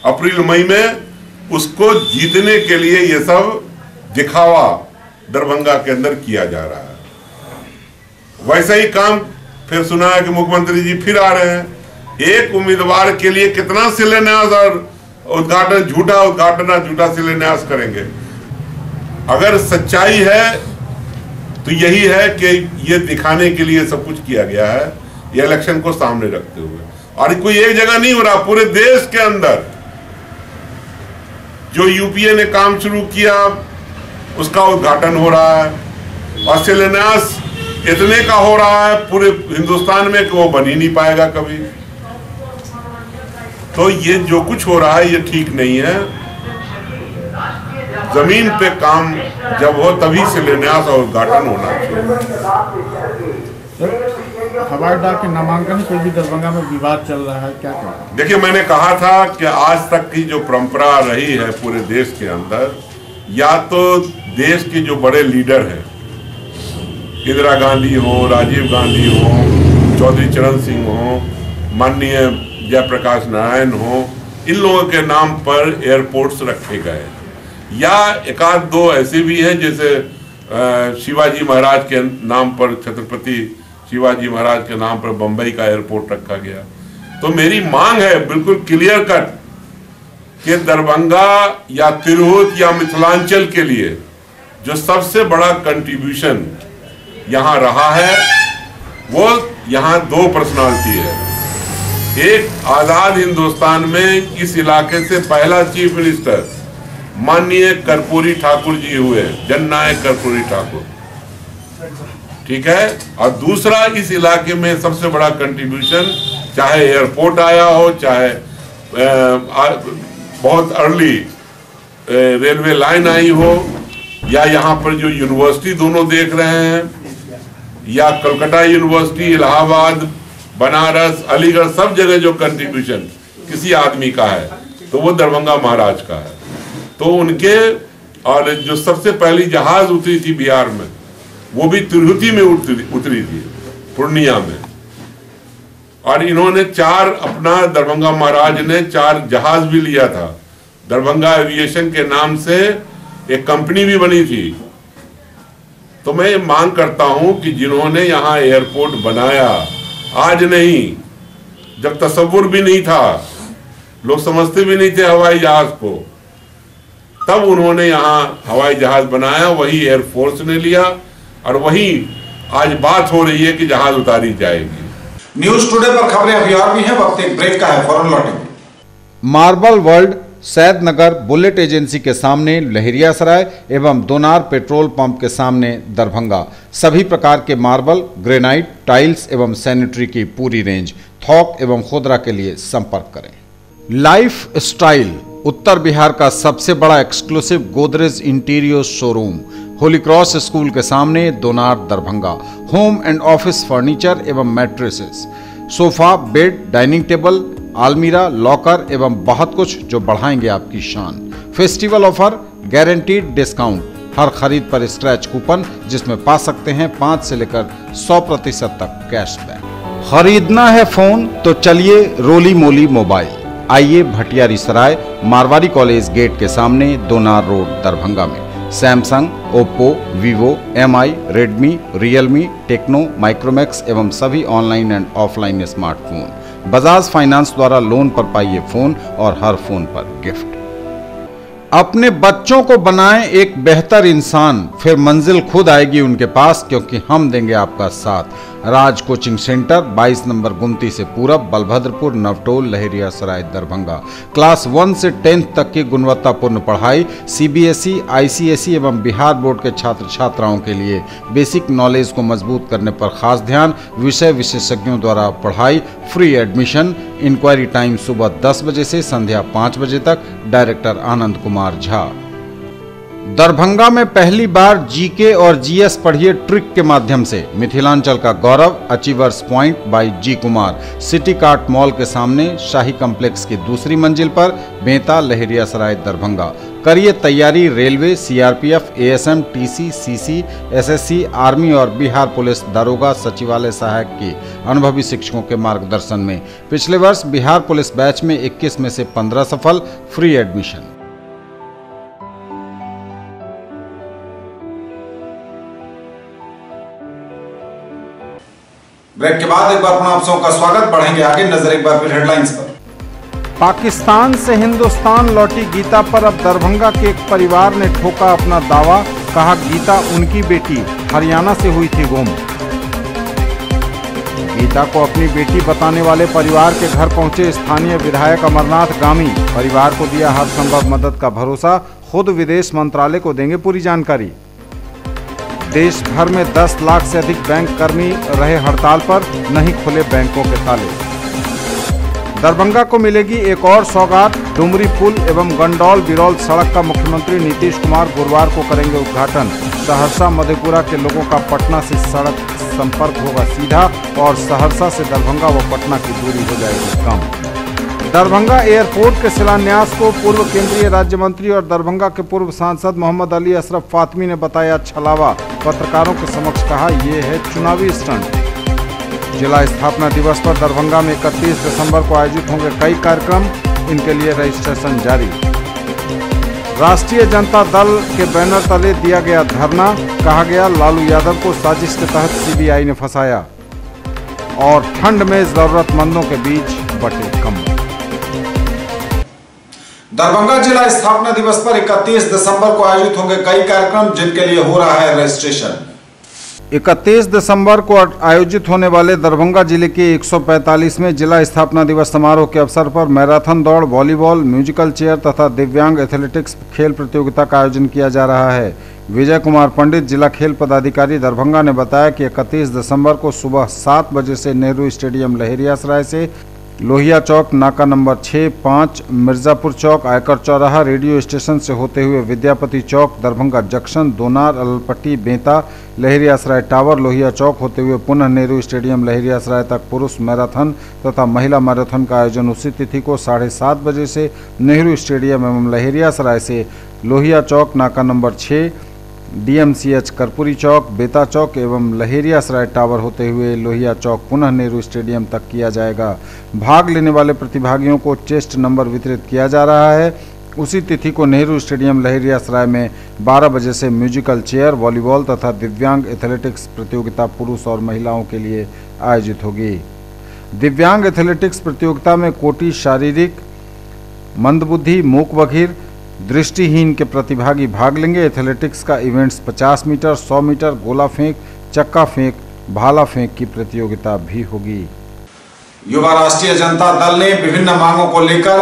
अप्रैल मई में, उसको जीतने के लिए ये सब दिखावा दरभंगा के अंदर किया जा रहा है। वैसा ही काम फिर सुना है कि मुख्यमंत्री जी फिर आ रहे हैं। एक उम्मीदवार के लिए कितना शिलान्यास और उद्घाटन, झूठा शिलान्यास करेंगे। अगर सच्चाई है तो यही है कि ये दिखाने के लिए सब कुछ किया गया है, ये इलेक्शन को सामने रखते हुए। और कोई एक जगह नहीं हो रहा, पूरे देश के अंदर जो यूपीए ने काम शुरू किया उसका उद्घाटन हो रहा है, और शिलान्यास इतने का हो रहा है पूरे हिंदुस्तान में कि वो बन ही नहीं पाएगा कभी। तो ये जो कुछ हो रहा है ये ठीक नहीं है। जमीन पे काम जब हो तभी शिलान्यास और उद्घाटन होना चाहिए। हवाई अड्डा के नामांकन पे भी दरभंगा में विवाद चल रहा है, क्या कहना? देखिए, मैंने कहा था कि आज तक की जो परंपरा रही है पूरे देश के अंदर, या तो देश के जो बड़े लीडर हैं, इंदिरा गांधी हो, राजीव गांधी हो, चौधरी चरण सिंह हो, माननीय जयप्रकाश नारायण हो, इन लोगों के नाम पर एयरपोर्ट्स रखे गए, या एक आध दो ऐसे भी हैं जैसे शिवाजी महाराज के नाम पर, छत्रपति शिवाजी महाराज के नाम पर बम्बई का एयरपोर्ट रखा गया। तो मेरी मांग है बिल्कुल क्लियर कट कि दरभंगा या तिरहुत या मिथिलांचल के लिए जो सबसे बड़ा कंट्रीब्यूशन यहाँ रहा है, वो यहाँ 2 पर्सनालिटी है। एक, आजाद हिंदुस्तान में इस इलाके से पहला चीफ मिनिस्टर माननीय कर्पूरी ठाकुर जी हुए, जननायक कर्पूरी ठाकुर, ठीक है। और दूसरा, इस इलाके में सबसे बड़ा कंट्रीब्यूशन, चाहे एयरपोर्ट आया हो, चाहे बहुत अर्ली रेलवे लाइन आई हो, या यहाँ पर जो यूनिवर्सिटी दोनों देख रहे हैं, या कलकत्ता यूनिवर्सिटी, इलाहाबाद, बनारस, अलीगढ़, सब जगह जो कंट्रीब्यूशन किसी आदमी का है तो वो दरभंगा महाराज का है। तो उनके, और जो सबसे पहली जहाज उतरी थी बिहार में, वो भी तिरहुती में उतरी थी, पूर्णिया में। और इन्होंने 4 अपना, दरभंगा महाराज ने 4 जहाज भी लिया था। दरभंगा एविएशन के नाम से एक कंपनी भी बनी थी। तो मैं ये मांग करता हूं कि जिन्होंने यहाँ एयरपोर्ट बनाया, आज नहीं, जब तसव्वुर भी नहीं था, लोग समझते भी नहीं थे हवाई जहाज को, तब उन्होंने यहाँ हवाई जहाज बनाया, वही एयरफोर्स ने लिया, और वही आज बात हो रही है कि जहाज उतारी जाएगी। न्यूज टुडे पर खबरें अभी और भी हैं, वक्त एक ब्रेक का है, फौरन लौटेंगे। Marble world Saidnagar bullet agency के सामने लहेरियासराय एवं दोनार पेट्रोल पंप के सामने दरभंगा। सभी प्रकार के मार्बल, ग्रेनाइट, टाइल्स एवं सैनिटरी की पूरी रेंज। थोक एवं खुदरा के लिए संपर्क करें। लाइफ स्टाइल उत्तर बिहार का सबसे बड़ा exclusive Godrej interior showroom, holy cross school के सामने, Donar, Darbhanga. Home and office furniture एवं mattresses, sofa, bed, dining table, आलमीरा, लॉकर एवं बहुत कुछ जो बढ़ाएंगे आपकी शान। फेस्टिवल ऑफर, गारंटीड डिस्काउंट, हर खरीद पर स्क्रैच कूपन जिसमें पा सकते हैं 5 से लेकर 100% तक कैशबैक। खरीदना है फोन तो चलिए रोली मोली मोबाइल। आइए भटियारी सराय मारवाड़ी कॉलेज गेट के सामने, दोनार रोड, दरभंगा में। Samsung, Oppo, Vivo, MI, Redmi, Realme, Tecno, Micromax एवं सभी online and offline smartphone. Bajaj finance द्वारा लोन पर पाइए फोन और हर फोन पर गिफ्ट। अपने बच्चों को बनाएं एक बेहतर इंसान, फिर मंजिल खुद आएगी उनके पास, क्योंकि हम देंगे आपका साथ। राज कोचिंग सेंटर 22 नंबर गुमती से पूरब, बलभद्रपुर, नवटोल, लहेरियासराय, दरभंगा। क्लास 1 से 10th तक की गुणवत्तापूर्ण पढ़ाई, CBSE, ICSE एवं बिहार बोर्ड के छात्र छात्राओं के लिए बेसिक नॉलेज को मजबूत करने पर खास ध्यान। विषय विशेषज्ञों द्वारा पढ़ाई, फ्री एडमिशन। इंक्वायरी टाइम सुबह 10 बजे से संध्या 5 बजे तक। डायरेक्टर आनंद कुमार झा। दरभंगा में पहली बार GK और GS पढ़िए ट्रिक के माध्यम से। मिथिलांचल का गौरव, achievers point by G Kumar. City cart mall के सामने, शाही कॉम्प्लेक्स की दूसरी मंजिल पर, बेंता, लहेरियासराय, दरभंगा। करिए तैयारी railway, CRPF, ASM, TC, CC, SSC, army और बिहार पुलिस दारोगा सचिवालय सहायक की अनुभवी शिक्षकों के मार्गदर्शन में। पिछले वर्ष बिहार पुलिस बैच में 21 में से 15 सफल। Free admission. ब्रेक के बाद एक बार पुनः आप सबका स्वागत। बढ़ेंगे आगे, नजर एक बार फिर हेडलाइंस पर। पाकिस्तान से हिंदुस्तान लौटी गीता पर अब दरभंगा के एक परिवार ने ठोका अपना दावा। कहा गीता उनकी बेटी हरियाणा से हुई थी गुम। गीता को अपनी बेटी बताने वाले परिवार के घर पहुंचे स्थानीय विधायक अमरनाथ गामी। परिवार को दिया हर संभव मदद का भरोसा। खुद विदेश मंत्रालय को देंगे पूरी जानकारी। देश भर में 10 लाख से अधिक बैंक कर्मी रहे हड़ताल पर, नहीं खुले बैंकों के ताले। दरभंगा को मिलेगी एक और सौगात। डुमरी पुल एवं गंडौल बिरौल सड़क का मुख्यमंत्री नीतीश कुमार गुरुवार को करेंगे उद्घाटन। सहरसा मधेपुरा के लोगों का पटना से सड़क संपर्क होगा सीधा और सहरसा से दरभंगा व पटना की दूरी हो जाएगी कम। दरभंगा एयरपोर्ट के शिलान्यास को पूर्व केंद्रीय राज्य मंत्री और दरभंगा के पूर्व सांसद मोहम्मद अली अशरफ फातमी ने बताया छलावा। पत्रकारों के समक्ष कहा यह है चुनावी स्टंट। जिला स्थापना दिवस पर दरभंगा में 31 दिसंबर को आयोजित होंगे कई कार्यक्रम, इनके लिए रजिस्ट्रेशन जारी। राष्ट्रीय जनता दल के बैनर तले दिया गया धरना। कहा गया लालू यादव को साजिश के तहत CBI ने फंसाया। और ठंड में जरूरतमंदों के बीच बटे कम्बल। दरभंगा जिला स्थापना दिवस पर 31 दिसंबर को आयोजित होंगे कई कार्यक्रम, जिनके लिए हो रहा है रजिस्ट्रेशन। 31 दिसंबर को आयोजित होने वाले दरभंगा जिले के 145वें जिला स्थापना दिवस समारोह के अवसर पर मैराथन दौड़, वॉलीबॉल, म्यूजिकल चेयर तथा दिव्यांग एथलेटिक्स खेल प्रतियोगिता का आयोजन किया जा रहा है। विजय कुमार पंडित, जिला खेल पदाधिकारी दरभंगा ने बताया कि 31 दिसंबर को सुबह 7 बजे से नेहरू स्टेडियम लहेरियासराय से लोहिया चौक, नाका नंबर 6, 5, मिर्जापुर चौक, आयकर चौराहा, रेडियो स्टेशन से होते हुए विद्यापति चौक, दरभंगा जंक्शन, दोनार, अलपट्टी, बेंता, लहेरियासराय टावर, लोहिया चौक होते हुए पुनः नेहरू स्टेडियम लहेरियासराय तक पुरुष मैराथन तथा महिला मैराथन का आयोजन उसी तिथि को 7:30 बजे से नेहरू स्टेडियम एवं लहेरियासराय से लोहिया चौक, नाका नंबर 6, DMCH कर्पूरी चौक, बेता चौक एवं लहेरियासराय टावर होते हुए लोहिया चौक पुनः नेहरू स्टेडियम तक किया जाएगा। भाग लेने वाले प्रतिभागियों को चेस्ट नंबर वितरित किया जा रहा है। उसी तिथि को नेहरू स्टेडियम लहेरियासराय में 12 बजे से म्यूजिकल चेयर, वॉलीबॉल तथा दिव्यांग एथलेटिक्स प्रतियोगिता पुरुष और महिलाओं के लिए आयोजित होगी। दिव्यांग एथलेटिक्स प्रतियोगिता में कोटि शारीरिक, मंदबुद्धि, मूक बधिर, दृष्टिहीन के प्रतिभागी भाग लेंगे। एथलेटिक्स का इवेंट्स 50 मीटर, 100 मीटर, गोला फेंक, चक्का फेंक, भाला फेंक की प्रतियोगिता भी होगी। युवा राष्ट्रीय जनता दल ने विभिन्न मांगों को लेकर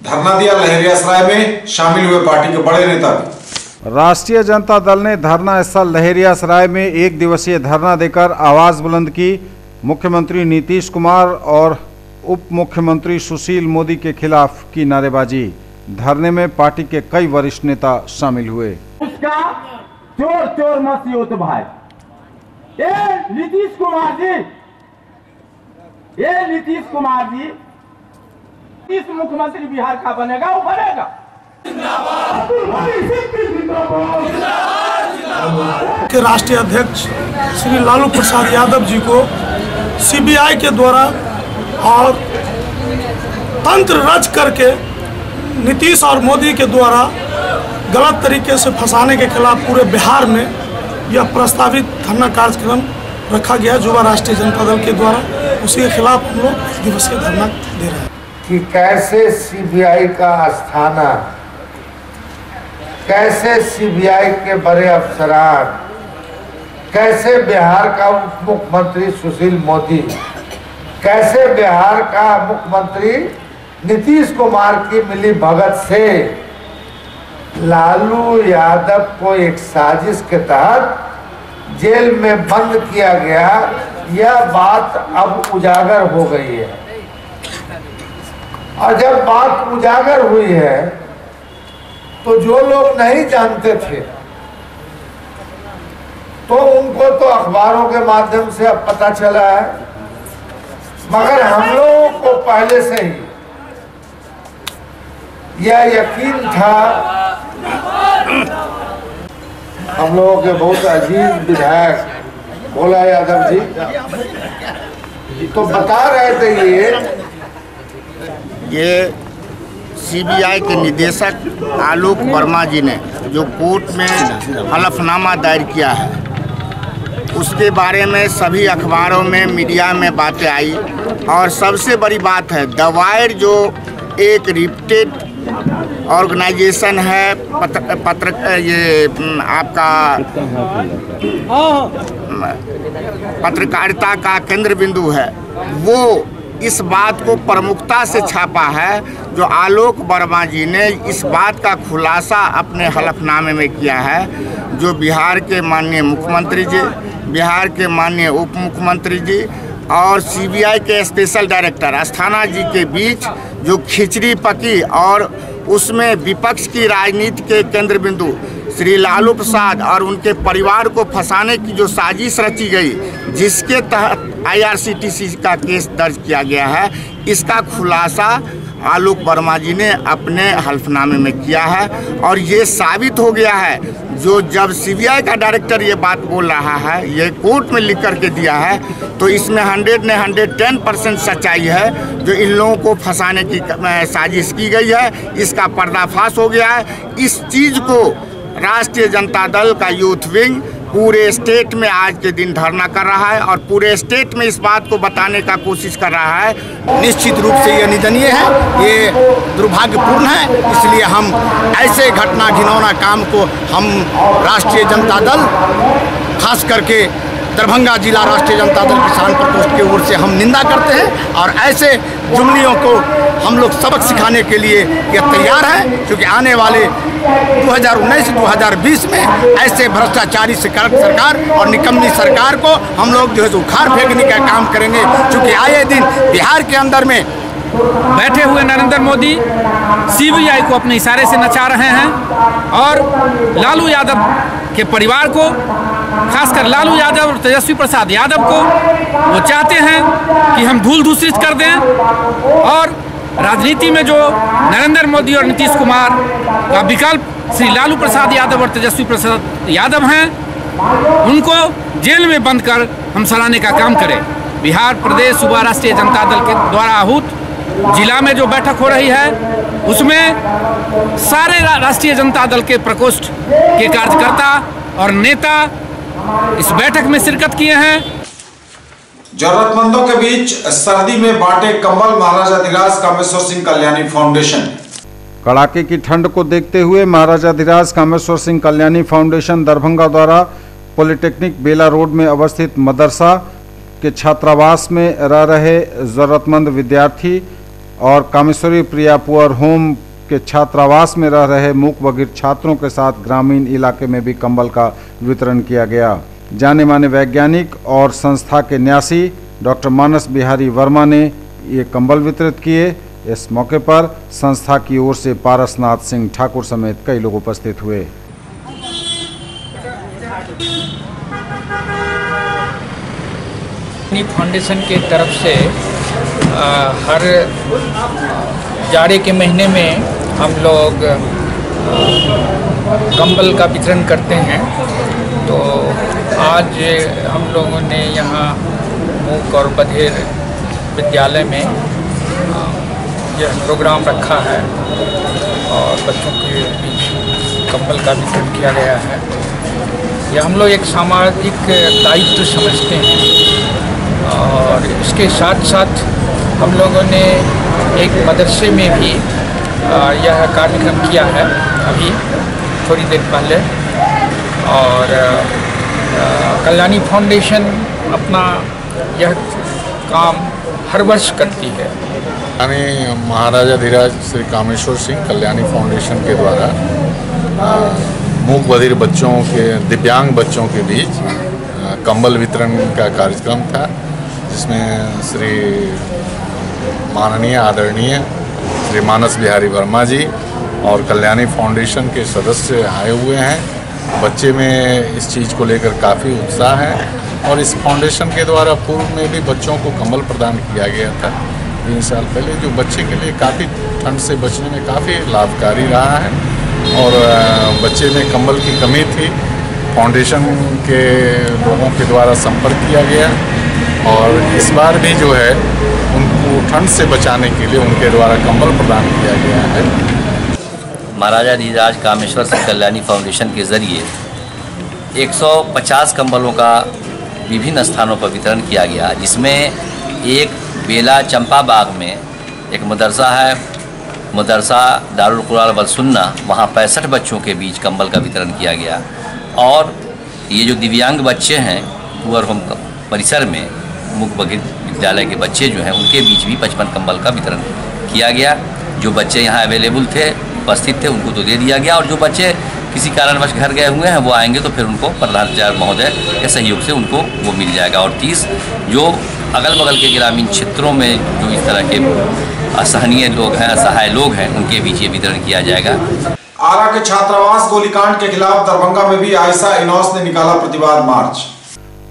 धरना दिया लहेरियासराय में शामिल हुए पार्टी के बड़े नेता भी। राष्ट्रीय जनता दल ने धरना स्थल लहेरियासराय में 1 दिवसीय धरना देकर आवाज बुलंद की। मुख्यमंत्री नीतीश कुमार और उप मुख्यमंत्री सुशील मोदी के खिलाफ की नारेबाजी। धरने में पार्टी के कई वरिष्ठ नेता शामिल हुए। उसका चोर चोर मसीहोत भाई, ये नीतीश कुमार जी, इस मुख्यमंत्री बिहार का बनेगा, वो बनेगा। के राष्ट्रीय अध्यक्ष श्री लालू प्रसाद यादव जी को सीबीआई के द्वारा और तंत्र रच करके नीतीश और मोदी के द्वारा गलत तरीके से फंसाने के खिलाफ पूरे बिहार में यह प्रस्तावित धरना कार्यक्रम रखा गया युवा राष्ट्रीय जनता दल के द्वारा। उसी के खिलाफ हम लोग दिवसीय धरना दे रहे हैं कि कैसे सीबीआई का आस्थाना, कैसे सीबीआई के बड़े अफसरान, कैसे बिहार का उप मुख्यमंत्री सुशील मोदी, कैसे बिहार का मुख्यमंत्री नीतीश कुमार की मिली भगत से लालू यादव को एक साजिश के तहत जेल में बंद किया गया, यह बात अब उजागर हो गई है। और जब बात उजागर हुई है तो जो लोग नहीं जानते थे तो उनको तो अखबारों के माध्यम से अब पता चला है, मगर हम लोगों को पहले से ही यह यकीन था। हम लोगों के बहुत अजीज विधायक भोला यादव जी तो बता रहे थे ये सीबीआई के निदेशक आलोक वर्मा जी ने जो कोर्ट में हलफनामा दायर किया है, उसके बारे में सभी अखबारों में मीडिया में बातें आई। और सबसे बड़ी बात है, द वायर जो एक रिप्यूटेड ऑर्गेनाइजेशन है, ये आपका पत्रकारिता का केंद्र बिंदु है, वो इस बात को प्रमुखता से छापा है। जो आलोक वर्मा जी ने इस बात का खुलासा अपने हलफनामे में किया है, जो बिहार के माननीय मुख्यमंत्री जी, बिहार के माननीय उप मुख्यमंत्री जी और सीबीआई के स्पेशल डायरेक्टर अस्थाना जी के बीच जो खिचड़ी पकी और उसमें विपक्ष की राजनीति के केंद्र बिंदु श्री लालू प्रसाद और उनके परिवार को फंसाने की जो साजिश रची गई, जिसके तहत IRCTC का केस दर्ज किया गया है, इसका खुलासा आलोक वर्मा जी ने अपने हल्फनामे में किया है। और ये साबित हो गया है, जो जब सीबीआई का डायरेक्टर ये बात बोल रहा है, ये कोर्ट में लिख करके दिया है, तो इसमें 110% सच्चाई है। जो इन लोगों को फंसाने की साजिश की गई है, इसका पर्दाफाश हो गया है। इस चीज़ को राष्ट्रीय जनता दल का यूथ विंग पूरे स्टेट में आज के दिन धरना कर रहा है और पूरे स्टेट में इस बात को बताने का कोशिश कर रहा है। निश्चित रूप से ये निंदनीय है, ये दुर्भाग्यपूर्ण है। इसलिए हम ऐसे घटना घिनौना काम को हम राष्ट्रीय जनता दल, खास करके दरभंगा जिला राष्ट्रीय जनता दल किसान प्रकोष्ठ की ओर से हम निंदा करते हैं। और ऐसे जुमलियों को हम लोग सबक सिखाने के लिए ये तैयार हैं, क्योंकि आने वाले 2019-2020 में ऐसे भ्रष्टाचारी सरकार और निकम्मी सरकार को हम लोग जो है उखाड़ फेंकने का काम करेंगे। क्योंकि आए दिन बिहार के अंदर में बैठे हुए नरेंद्र मोदी सीबीआई को अपने इशारे से नचा रहे हैं और लालू यादव के परिवार को, खासकर लालू यादव और तेजस्वी प्रसाद यादव को, वो चाहते हैं कि हम धूल दूषित कर दें। और राजनीति में जो नरेंद्र मोदी और नीतीश कुमार का विकल्प श्री लालू प्रसाद यादव और तेजस्वी प्रसाद यादव हैं, उनको जेल में बंद कर हम सराहने का काम करें। बिहार प्रदेश युवा राष्ट्रीय जनता दल के द्वारा आहूत जिला में जो बैठक हो रही है, उसमें सारे राष्ट्रीय जनता दल के प्रकोष्ठ के कार्यकर्ता और नेता इस बैठक में शिरकत किए हैं। जरूरतमंदों के बीच सर्दी में बांटे कंबल महाराजाधिराज कामेश्वर सिंह कल्याणी फाउंडेशन। कड़ाके की ठंड को देखते हुए महाराजाधिराज कामेश्वर सिंह कल्याणी फाउंडेशन दरभंगा द्वारा पॉलिटेक्निक बेला रोड में अवस्थित मदरसा के छात्रावास में रह रहे जरूरतमंद विद्यार्थी और कामेश्वरी प्रिया पुअर होम के छात्रावास में रह रहे मूक बधिर छात्रों के साथ ग्रामीण इलाके में भी कंबल का वितरण किया गया। जाने माने वैज्ञानिक और संस्था के न्यासी डॉक्टर मानस बिहारी वर्मा ने ये कंबल वितरित किए। इस मौके पर संस्था की ओर से पारसनाथ सिंह ठाकुर समेत कई लोग उपस्थित हुए। फाउंडेशन की तरफ से हर जाड़े के महीने में हम लोग कंबल का वितरण करते हैं। तो आज हम लोगों ने यहाँ मूक और बधिर विद्यालय में यह प्रोग्राम रखा है और बच्चों के बीच कंबल का वितरण किया गया है। यह हम लोग एक सामाजिक दायित्व समझते हैं और इसके साथ साथ हम लोगों ने एक मदरसे में भी यह कार्यक्रम किया है अभी थोड़ी देर पहले। और कल्याणी फाउंडेशन अपना यह काम हर वर्ष करती है। महाराजा धीराज श्री कामेश्वर सिंह कल्याणी फाउंडेशन के द्वारा मूक बधिर बच्चों के दिव्यांग बच्चों के बीच कंबल वितरण का कार्यक्रम था, जिसमें श्री माननीय आदरणीय श्री मानस बिहारी वर्मा जी और कल्याणी फाउंडेशन के सदस्य आए हुए हैं। बच्चे में इस चीज़ को लेकर काफ़ी उत्साह है और इस फाउंडेशन के द्वारा पूर्व में भी बच्चों को कंबल प्रदान किया गया था 3 साल पहले, जो बच्चे के लिए काफ़ी ठंड से बचने में काफ़ी लाभकारी रहा है। और बच्चे में कंबल की कमी थी, फाउंडेशन के लोगों के द्वारा संपर्क किया गया और इस बार भी जो है उनको ठंड से बचाने के लिए उनके द्वारा कंबल प्रदान किया गया है। महाराजा धीराज कामेश्वर सिंह कल्याणी फाउंडेशन के ज़रिए 150 कंबलों का विभिन्न स्थानों पर वितरण किया गया, जिसमें एक बेला चंपा बाग में एक मदरसा है, मदरसा दारुल कुरान वल सुन्ना, वहाँ 65 बच्चों के बीच कंबल का वितरण किया गया। और ये जो दिव्यांग बच्चे हैं पुअर होम परिसर में मूक बधिर विद्यालय के बच्चे जो हैं उनके बीच भी 55 कंबल का वितरण किया गया। जो बच्चे यहाँ अवेलेबल थे, उपस्थित थे, उनको तो दे दिया गया और जो बच्चे किसी कारणवश घर गए हुए हैं वो आएंगे तो फिर उनको प्रधानाचार्य महोदय के सहयोग से उनको वो मिल जाएगा। और 30 जो अगल बगल के ग्रामीण क्षेत्रों में जो इस तरह के असहनीय लोग हैं, असहाय लोग हैं, उनके बीच ये वितरण किया जाएगा। आरा के छात्रावास गोलीकांड के खिलाफ दरभंगा में भी आयशा इनोस ने निकाला प्रतिवाद मार्च।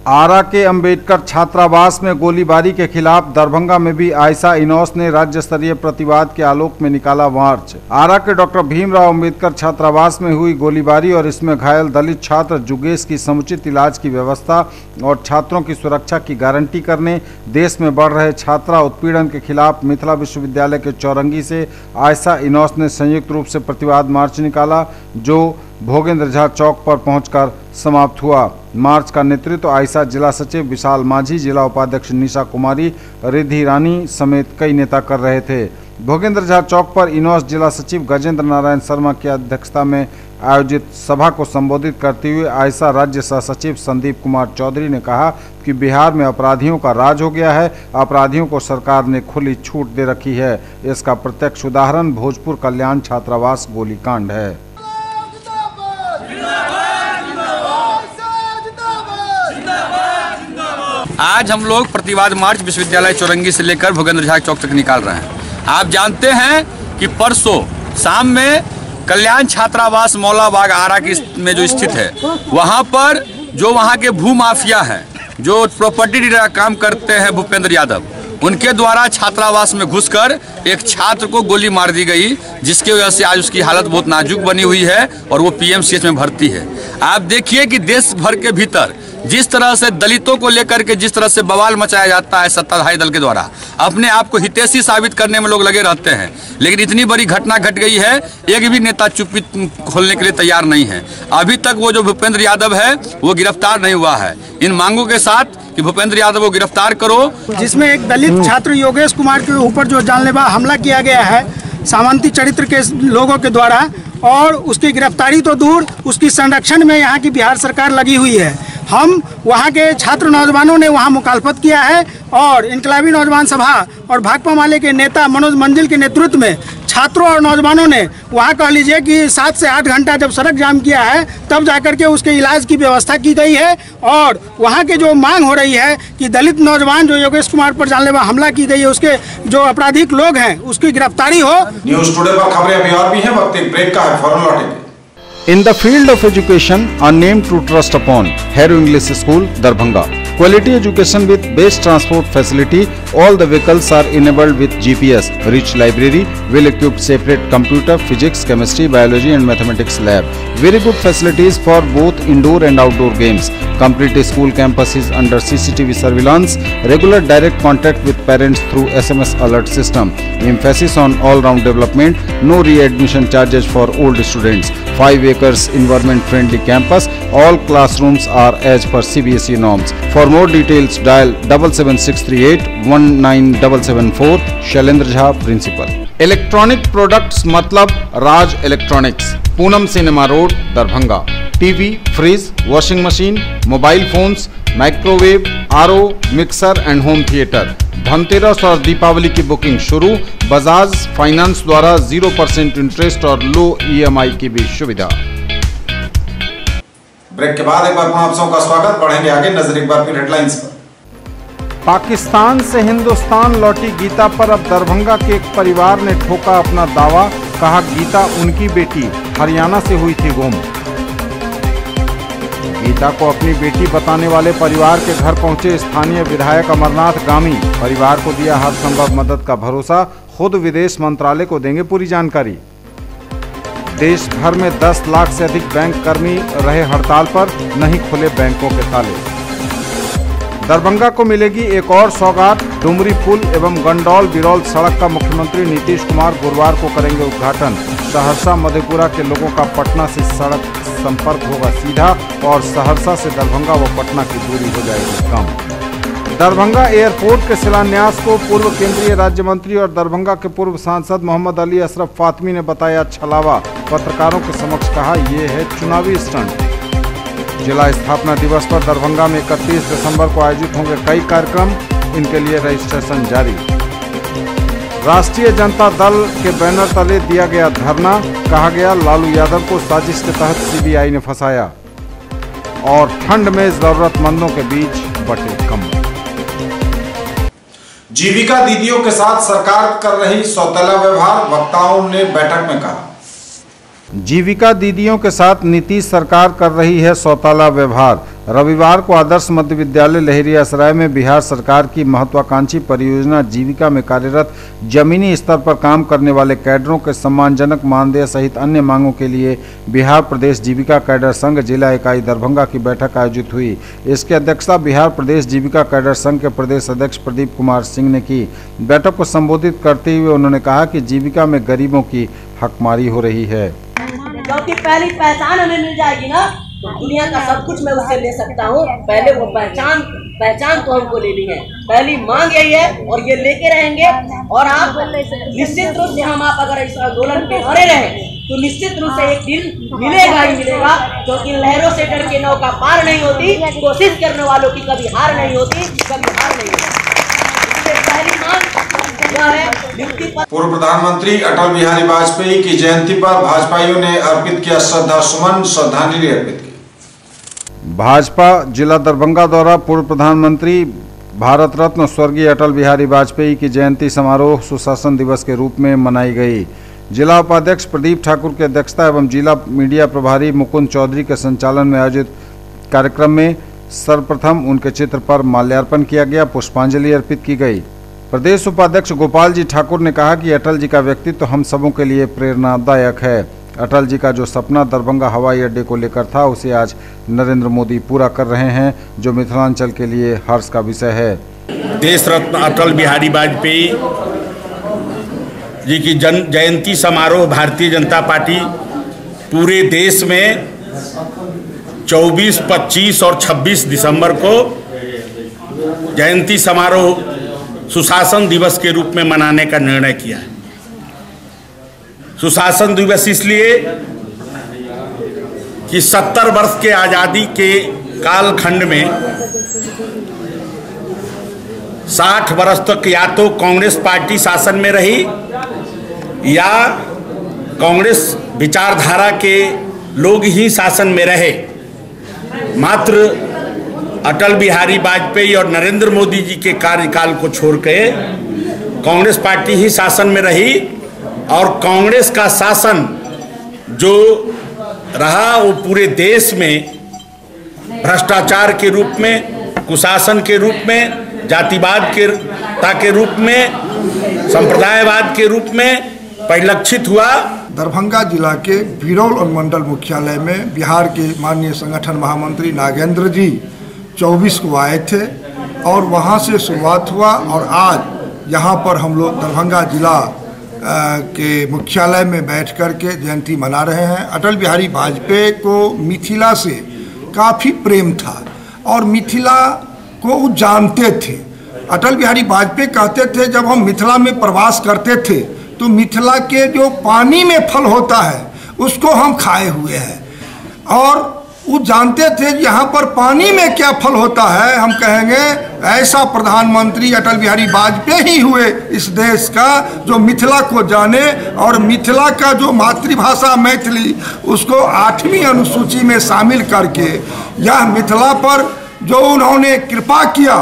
आरा के अंबेडकर छात्रावास में गोलीबारी के खिलाफ दरभंगा में भी आयशा इनोस ने राज्य स्तरीय प्रतिवाद के आलोक में निकाला मार्च। आरा के डॉक्टर भीमराव अंबेडकर छात्रावास में हुई गोलीबारी और इसमें घायल दलित छात्र जुगेश की समुचित इलाज की व्यवस्था और छात्रों की सुरक्षा की गारंटी करने, देश में बढ़ रहे छात्रा उत्पीड़न के खिलाफ मिथिला विश्वविद्यालय के चौरंगी से आयशा इनोस ने संयुक्त रूप से प्रतिवाद मार्च निकाला, जो भोगेंद्र झा चौक पर पहुंचकर समाप्त हुआ। मार्च का नेतृत्व आयशा जिला सचिव विशाल माझी, जिला उपाध्यक्ष निशा कुमारी, रिद्धि रानी समेत कई नेता कर रहे थे। भोगेंद्र झा चौक पर इनोस जिला सचिव गजेंद्र नारायण शर्मा की अध्यक्षता में आयोजित सभा को संबोधित करते हुए आयशा राज्य सह सचिव संदीप कुमार चौधरी ने कहा कि बिहार में अपराधियों का राज हो गया है, अपराधियों को सरकार ने खुली छूट दे रखी है। इसका प्रत्यक्ष उदाहरण भोजपुर कल्याण छात्रावास गोलीकांड है। आज हम लोग प्रतिवाद मार्च विश्वविद्यालय चौरंगी से लेकर भोगेंद्र झा चौक तक निकाल रहे हैं। आप जानते हैं कि परसों शाम में कल्याण छात्रावास मौलाबाग आरा की में जो स्थित है, वहां पर जो वहां के भू माफिया हैं, जो प्रॉपर्टी डीलर का काम करते हैं भूपेंद्र यादव, उनके द्वारा छात्रावास में घुसकर एक छात्र को गोली मार दी गई, जिसकी वजह से आज उसकी हालत बहुत नाजुक बनी हुई है और वो पीएमसीएच में भर्ती है। आप देखिए कि देश भर के भीतर जिस तरह से दलितों को लेकर के जिस तरह से बवाल मचाया जाता है सत्ताधारी दल के द्वारा, अपने आप को हितैषी साबित करने में लोग लगे रहते हैं, लेकिन इतनी बड़ी घटना घट गई है, एक भी नेता चुप्पी खोलने के लिए तैयार नहीं है। अभी तक वो जो भूपेंद्र यादव है वो गिरफ्तार नहीं हुआ है। इन मांगों के साथ कि भूपेंद्र यादव को गिरफ्तार करो। जिसमें एक दलित छात्र योगेश कुमार के ऊपर जो जानलेवा हमला किया गया है सामंती चरित्र के लोगों के द्वारा, और उसकी गिरफ्तारी तो दूर, उसकी संरक्षण में यहाँ की बिहार सरकार लगी हुई है। हम वहाँ के छात्र नौजवानों ने वहाँ मुखालफत किया है और इनकलाबी नौजवान सभा और भाकपा माले के नेता मनोज मंजिल के नेतृत्व में छात्रों और नौजवानों ने वहाँ कह लीजिए कि 7 से 8 घंटा जब सड़क जाम किया है तब जाकर के उसके इलाज की व्यवस्था की गई है। और वहाँ के जो मांग हो रही है कि दलित नौजवान जो योगेश कुमार पर जानलेवा हमला की गई है उसके जो आपराधिक लोग हैं उसकी गिरफ्तारी हो। न्यूज टुडे पर खबरें अभी और भी हैं, वक्त एक ब्रेक का है, फौरन लौटेंगे। In the field of education, a name to trust upon, Hero English School, Darbhanga. Quality education with best transport facility. All the vehicles are enabled with GPS. Rich library, well-equipped separate computer, physics, chemistry, biology and mathematics lab. Very good facilities for both indoor and outdoor games. Complete school campus is under CCTV surveillance. Regular direct contact with parents through SMS alert system. Emphasis on all-round development. No readmission charges for old students. 5 acres environment-friendly campus. All classrooms are as per CBSE norms. For more details, dial 77638 19774. Shailendra Jha, principal. Electronic products मतलब Raj electronics, Poonam cinema road, Darbhanga. TV, fridge, washing machine, mobile phones, microwave, RO, mixer and home theatre. Dhanteras और दीपावली की booking शुरू। Bajaj finance द्वारा 0% interest और लो EMI की भी सुविधा। Break के बाद एक बार आप सबका स्वागत। बढ़ेंगे आगे, नजर एक बार फिर हेडलाइंस पर। पाकिस्तान से हिंदुस्तान लौटी गीता पर अब दरभंगा के एक परिवार ने ठोका अपना दावा। कहा, गीता उनकी बेटी हरियाणा से हुई थी गुम। गीता को अपनी बेटी बताने वाले परिवार के घर पहुंचे स्थानीय विधायक अमरनाथ गामी। परिवार को दिया हर संभव मदद का भरोसा। खुद विदेश मंत्रालय को देंगे पूरी जानकारी। देश भर में 10 लाख से अधिक बैंक कर्मी रहे हड़ताल पर, नहीं खुले बैंकों के ताले। दरभंगा को मिलेगी एक और सौगात। डुमरी पुल एवं गंडौल बिरौल सड़क का मुख्यमंत्री नीतीश कुमार गुरुवार को करेंगे उद्घाटन। सहरसा मधेपुरा के लोगों का पटना से सड़क संपर्क होगा सीधा और सहरसा से दरभंगा व पटना की दूरी हो जाएगी कम। दरभंगा एयरपोर्ट के शिलान्यास को पूर्व केंद्रीय राज्य मंत्री और दरभंगा के पूर्व सांसद मोहम्मद अली अशरफ फातमी ने बताया छलावा। पत्रकारों के समक्ष कहा, यह है चुनावी स्टंट। जिला स्थापना दिवस पर दरभंगा में 31 दिसंबर को आयोजित होंगे कई कार्यक्रम, इनके लिए रजिस्ट्रेशन जारी। राष्ट्रीय जनता दल के बैनर तले दिया गया धरना। कहा गया, लालू यादव को साजिश के तहत CBI ने फंसाया। और ठंड में जरूरतमंदों के बीच बटे कंबल। जीविका दीदियों के साथ सरकार कर रही सौतेला व्यवहार, वक्ताओं ने बैठक में कहा। जीविका दीदियों के साथ नीतीश सरकार कर रही है सौतेला व्यवहार। रविवार को आदर्श मध्य विद्यालय लहेरियासराय में बिहार सरकार की महत्वाकांक्षी परियोजना जीविका में कार्यरत जमीनी स्तर पर काम करने वाले कैडरों के सम्मानजनक मानदेय सहित अन्य मांगों के लिए बिहार प्रदेश जीविका कैडर संघ जिला इकाई दरभंगा की बैठक आयोजित हुई। इसकी अध्यक्षता बिहार प्रदेश जीविका कैडर संघ के प्रदेश अध्यक्ष प्रदीप कुमार सिंह ने की। बैठक को संबोधित करते हुए उन्होंने कहा कि जीविका में गरीबों की हकमारी हो रही है। क्योंकि पहली पहचान हमें मिल जाएगी ना, तो दुनिया का सब कुछ मैं उससे ले सकता हूँ। पहले वो पहचान तो हमको लेनी है। पहली मांग यही है और ये लेके रहेंगे। और आप निश्चित रूप से आप अगर इस आंदोलन पे अड़े रहे तो निश्चित रूप से एक दिन मिलेगा ही मिलेगा, क्योंकि लहरों से डर के नौका पार नहीं होती। कोशिश करने वालों की कभी हार नहीं होती, कभी हार नहीं होती। पहली मांग पूर्व प्रधानमंत्री अटल बिहारी वाजपेयी की जयंती पर भाजपाइयों ने अर्पित किया श्रद्धा सुमन, श्रद्धांजलि अर्पित की। भाजपा जिला दरभंगा द्वारा पूर्व प्रधानमंत्री भारत रत्न स्वर्गीय अटल बिहारी वाजपेयी की जयंती समारोह सुशासन दिवस के रूप में मनाई गई। जिला उपाध्यक्ष प्रदीप ठाकुर की अध्यक्षता एवं जिला मीडिया प्रभारी मुकुंद चौधरी के संचालन में आयोजित कार्यक्रम में सर्वप्रथम उनके चित्र पर माल्यार्पण किया गया, पुष्पांजलि अर्पित की गई। प्रदेश उपाध्यक्ष गोपाल जी ठाकुर ने कहा कि अटल जी का व्यक्तित्व हम सबों के लिए प्रेरणादायक है। अटल जी का जो सपना दरभंगा हवाई अड्डे को लेकर था, उसे आज नरेंद्र मोदी पूरा कर रहे हैं, जो मिथिलांचल के लिए हर्ष का विषय है। देश रत्न अटल बिहारी वाजपेयी जी की जयंती समारोह भारतीय जनता पार्टी पूरे देश में 24, 25 और 26 दिसंबर को जयंती समारोह सुशासन दिवस के रूप में मनाने का निर्णय किया है। सुशासन दिवस इसलिए कि 70 वर्ष के आज़ादी के कालखंड में 60 वर्ष तक या तो कांग्रेस पार्टी शासन में रही या कांग्रेस विचारधारा के लोग ही शासन में रहे। मात्र अटल बिहारी वाजपेयी और नरेंद्र मोदी जी के कार्यकाल को छोड़ के कांग्रेस पार्टी ही शासन में रही और कांग्रेस का शासन जो रहा वो पूरे देश में भ्रष्टाचार के रूप में, कुशासन के रूप में, जातिवाद के रूप में, संप्रदायवाद के रूप में परिलक्षित हुआ। दरभंगा जिला के बिरौल अनुमंडल मुख्यालय में बिहार के माननीय संगठन महामंत्री नागेंद्र जी 24 को आए थे और वहां से शुरुआत हुआ और आज यहाँ पर हम लोग दरभंगा जिला के मुख्यालय में बैठ कर के जयंती मना रहे हैं। अटल बिहारी वाजपेयी को मिथिला से काफ़ी प्रेम था और मिथिला को वो जानते थे। अटल बिहारी वाजपेयी कहते थे जब हम मिथिला में प्रवास करते थे तो मिथिला के जो पानी में फल होता है उसको हम खाए हुए हैं और वो जानते थे यहाँ पर पानी में क्या फल होता है। हम कहेंगे ऐसा प्रधानमंत्री अटल बिहारी वाजपेयी ही हुए इस देश का जो मिथिला को जाने और मिथिला का जो मातृभाषा मैथिली उसको 8वीं अनुसूची में शामिल करके यह मिथिला पर जो उन्होंने कृपा किया।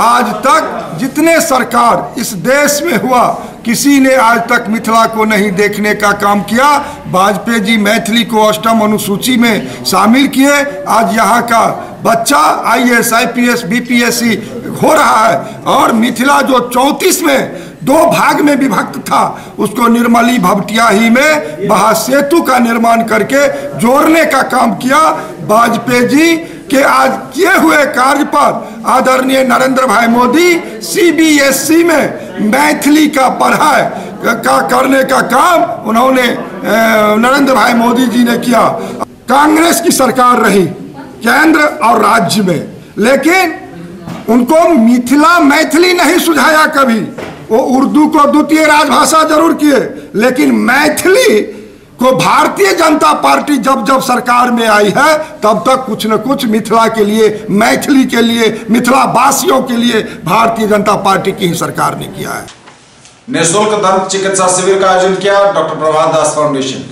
आज तक जितने सरकार इस देश में हुआ किसी ने आज तक मिथिला को नहीं देखने का काम किया। वाजपेयी जी मैथिली को 8वीं अनुसूची में शामिल किए। आज यहाँ का बच्चा IAS IPS BPSC हो रहा है और मिथिला जो 34 में 2 भाग में विभक्त था उसको निर्मली भवटियाही में महासेतु का निर्माण करके जोड़ने का काम किया। वाजपेयी जी के आज किए हुए कार्य पर आदरणीय नरेंद्र भाई मोदी CBSE में मैथिली का पढ़ाई करने का काम उन्होंने नरेंद्र भाई मोदी जी ने किया। कांग्रेस की सरकार रही केंद्र और राज्य में, लेकिन उनको मिथिला मैथिली नहीं सुझाया कभी। वो उर्दू को द्वितीय राजभाषा जरूर किए, लेकिन मैथिली को भारतीय जनता पार्टी जब जब सरकार में आई है तब तक कुछ न कुछ मिथिला के लिए, मैथिली के लिए, मिथिला वासियों के लिए भारतीय जनता पार्टी की ही सरकार ने किया है। निःशुल्क दंत चिकित्सा शिविर का आयोजन किया डॉक्टर प्रभात दास फाउंडेशन।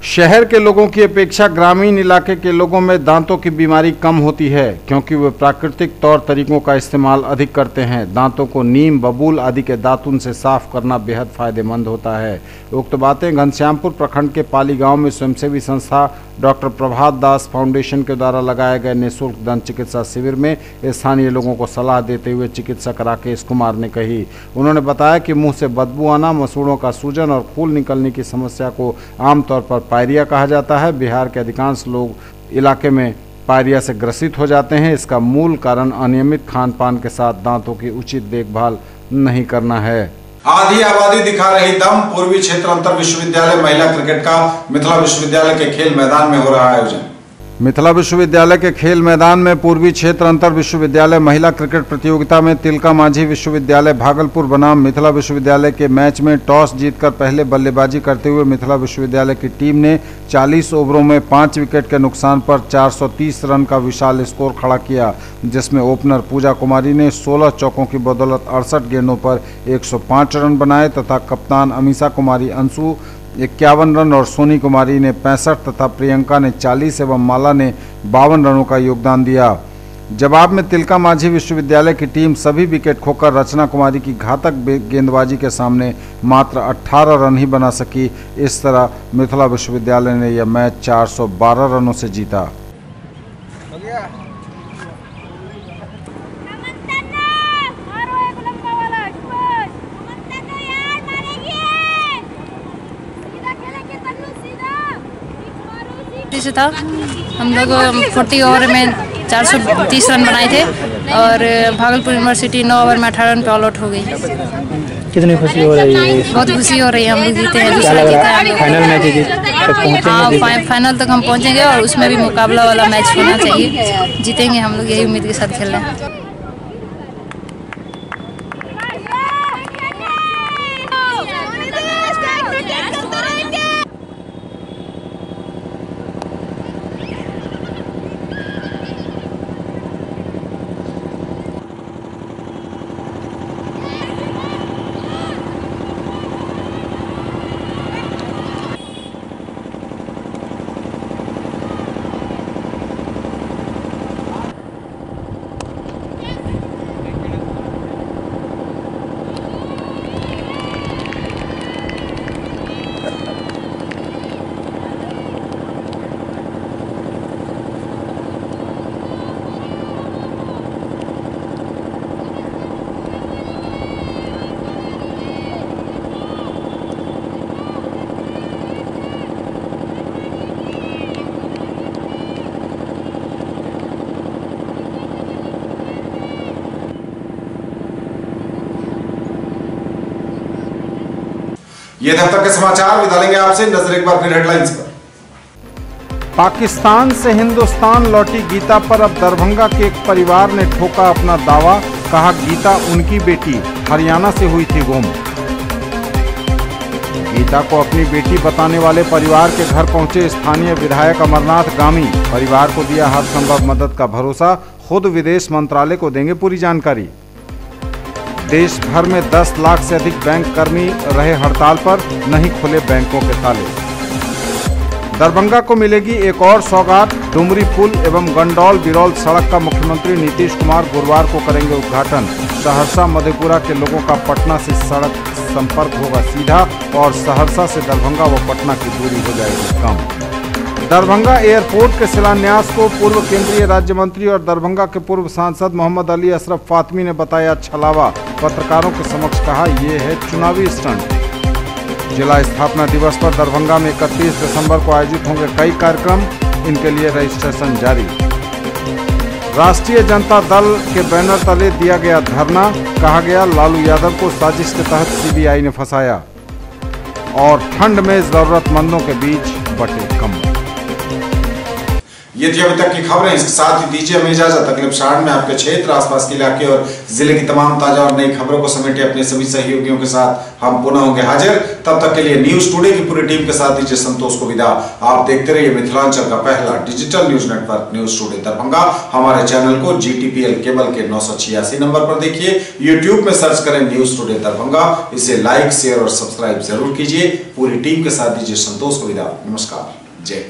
शहर के लोगों की अपेक्षा ग्रामीण इलाके के लोगों में दांतों की बीमारी कम होती है क्योंकि वे प्राकृतिक तौर तरीकों का इस्तेमाल अधिक करते हैं। दांतों को नीम, बबूल आदि के दातुन से साफ करना बेहद फायदेमंद होता है। उक्त बातें घनश्यामपुर प्रखंड के पाली गांव में स्वयंसेवी संस्था डॉक्टर प्रभात दास फाउंडेशन के द्वारा लगाए गए निःशुल्क दंत चिकित्सा शिविर में स्थानीय लोगों को सलाह देते हुए चिकित्सक राकेश कुमार ने कही। उन्होंने बताया कि मुंह से बदबू आना, मसूड़ों का सूजन और खून निकलने की समस्या को आमतौर पर पायरिया कहा जाता है। बिहार के अधिकांश लोग इलाके में पायरिया से ग्रसित हो जाते हैं। इसका मूल कारण अनियमित खान पान के साथ दांतों की उचित देखभाल नहीं करना है। आधी आबादी दिखा रही दम। पूर्वी क्षेत्र अंतर विश्वविद्यालय महिला क्रिकेट का मिथिला विश्वविद्यालय के खेल मैदान में हो रहा आयोजन। मिथिला विश्वविद्यालय के खेल मैदान में पूर्वी क्षेत्र अंतर विश्वविद्यालय महिला क्रिकेट प्रतियोगिता में तिलका मांझी विश्वविद्यालय भागलपुर बनाम मिथिला विश्वविद्यालय के मैच में टॉस जीतकर पहले बल्लेबाजी करते हुए मिथिला विश्वविद्यालय की टीम ने 40 ओवरों में 5 विकेट के नुकसान पर 430 रन का विशाल स्कोर खड़ा किया, जिसमें ओपनर पूजा कुमारी ने 16 चौकों की बदौलत 68 गेंदों पर 105 रन बनाए तथा कप्तान अमीषा कुमारी अंशु 51 रन और सोनी कुमारी ने 65 तथा प्रियंका ने 40 एवं माला ने 52 रनों का योगदान दिया। जवाब में तिलका मांझी विश्वविद्यालय की टीम सभी विकेट खोकर रचना कुमारी की घातक गेंदबाजी के सामने मात्र 18 रन ही बना सकी। इस तरह मिथिला विश्वविद्यालय ने यह मैच 412 रनों से जीता। से था हम लोग 40 ओवर में 430 रन बनाए थे और भागलपुर यूनिवर्सिटी 9 ओवर में 18 रन पे ऑल आउट हो गई। कितनी खुशी हो रही है? बहुत खुशी हो रही है। हम लोग जीते हैं, दूसरा जीता है। फाइनल मैच हाँ, फाइनल तक हम पहुंचेंगे और उसमें भी मुकाबला वाला मैच होना चाहिए। जीतेंगे हम लोग, यही उम्मीद के साथ खेल रहे हैं। ये थे अब तक के समाचार। विदा लेंगे आपसे, नजर एक बार फिर हेडलाइंस पर। पाकिस्तान से हिंदुस्तान लौटी गीता पर अब दरभंगा के एक परिवार ने ठोका अपना दावा, कहा गीता उनकी बेटी हरियाणा से हुई थी गुम। गीता को अपनी बेटी बताने वाले परिवार के घर पहुंचे स्थानीय विधायक अमरनाथ गामी, परिवार को दिया हर संभव मदद का भरोसा, खुद विदेश मंत्रालय को देंगे पूरी जानकारी। देश भर में 10 लाख से अधिक बैंक कर्मी रहे हड़ताल पर, नहीं खुले बैंकों के ताले। दरभंगा को मिलेगी एक और सौगात, डुमरी पुल एवं गंडौल बिरौल सड़क का मुख्यमंत्री नीतीश कुमार गुरुवार को करेंगे उद्घाटन। सहरसा मधेपुरा के लोगों का पटना से सड़क संपर्क होगा सीधा और सहरसा से दरभंगा व पटना की दूरी हो जाएगी कम। दरभंगा एयरपोर्ट के शिलान्यास को पूर्व केंद्रीय राज्य मंत्री और दरभंगा के पूर्व सांसद मोहम्मद अली अशरफ फातमी ने बताया छलावा। पत्रकारों के समक्ष कहा यह है चुनावी स्टंट। जिला स्थापना दिवस पर दरभंगा में 31 दिसंबर को आयोजित होंगे कई कार्यक्रम, इनके लिए रजिस्ट्रेशन जारी। राष्ट्रीय जनता दल के बैनर तले दिया गया धरना, कहा गया लालू यादव को साजिश के तहत सीबीआई ने फंसाया। और ठंड में जरूरतमंदों के बीच बटे कंबल। ये थी अभी तक की खबरें, इसके साथ ही दीजिए हमें इजाजत। अगले एपिसोड में आपके क्षेत्र, आसपास के इलाके और जिले की तमाम ताजा और नई खबरों को समेटे अपने सभी सहयोगियों के साथ हम पुनः होंगे हाजिर। तब तक के लिए न्यूज टुडे की पूरी टीम के साथ दीजिए संतोष को विदा। आप देखते रहिए मिथिलांचल का पहला digital news network news today Darbhanga. हमारे चैनल को GTPL केबल के 986 नंबर पर देखिए। यूट्यूब में सर्च करें न्यूज टुडे दरभंगा। इसे लाइक, शेयर और सब्सक्राइब जरूर कीजिए। पूरी टीम के साथ दीजिए संतोष को विदा। नमस्कार, जय।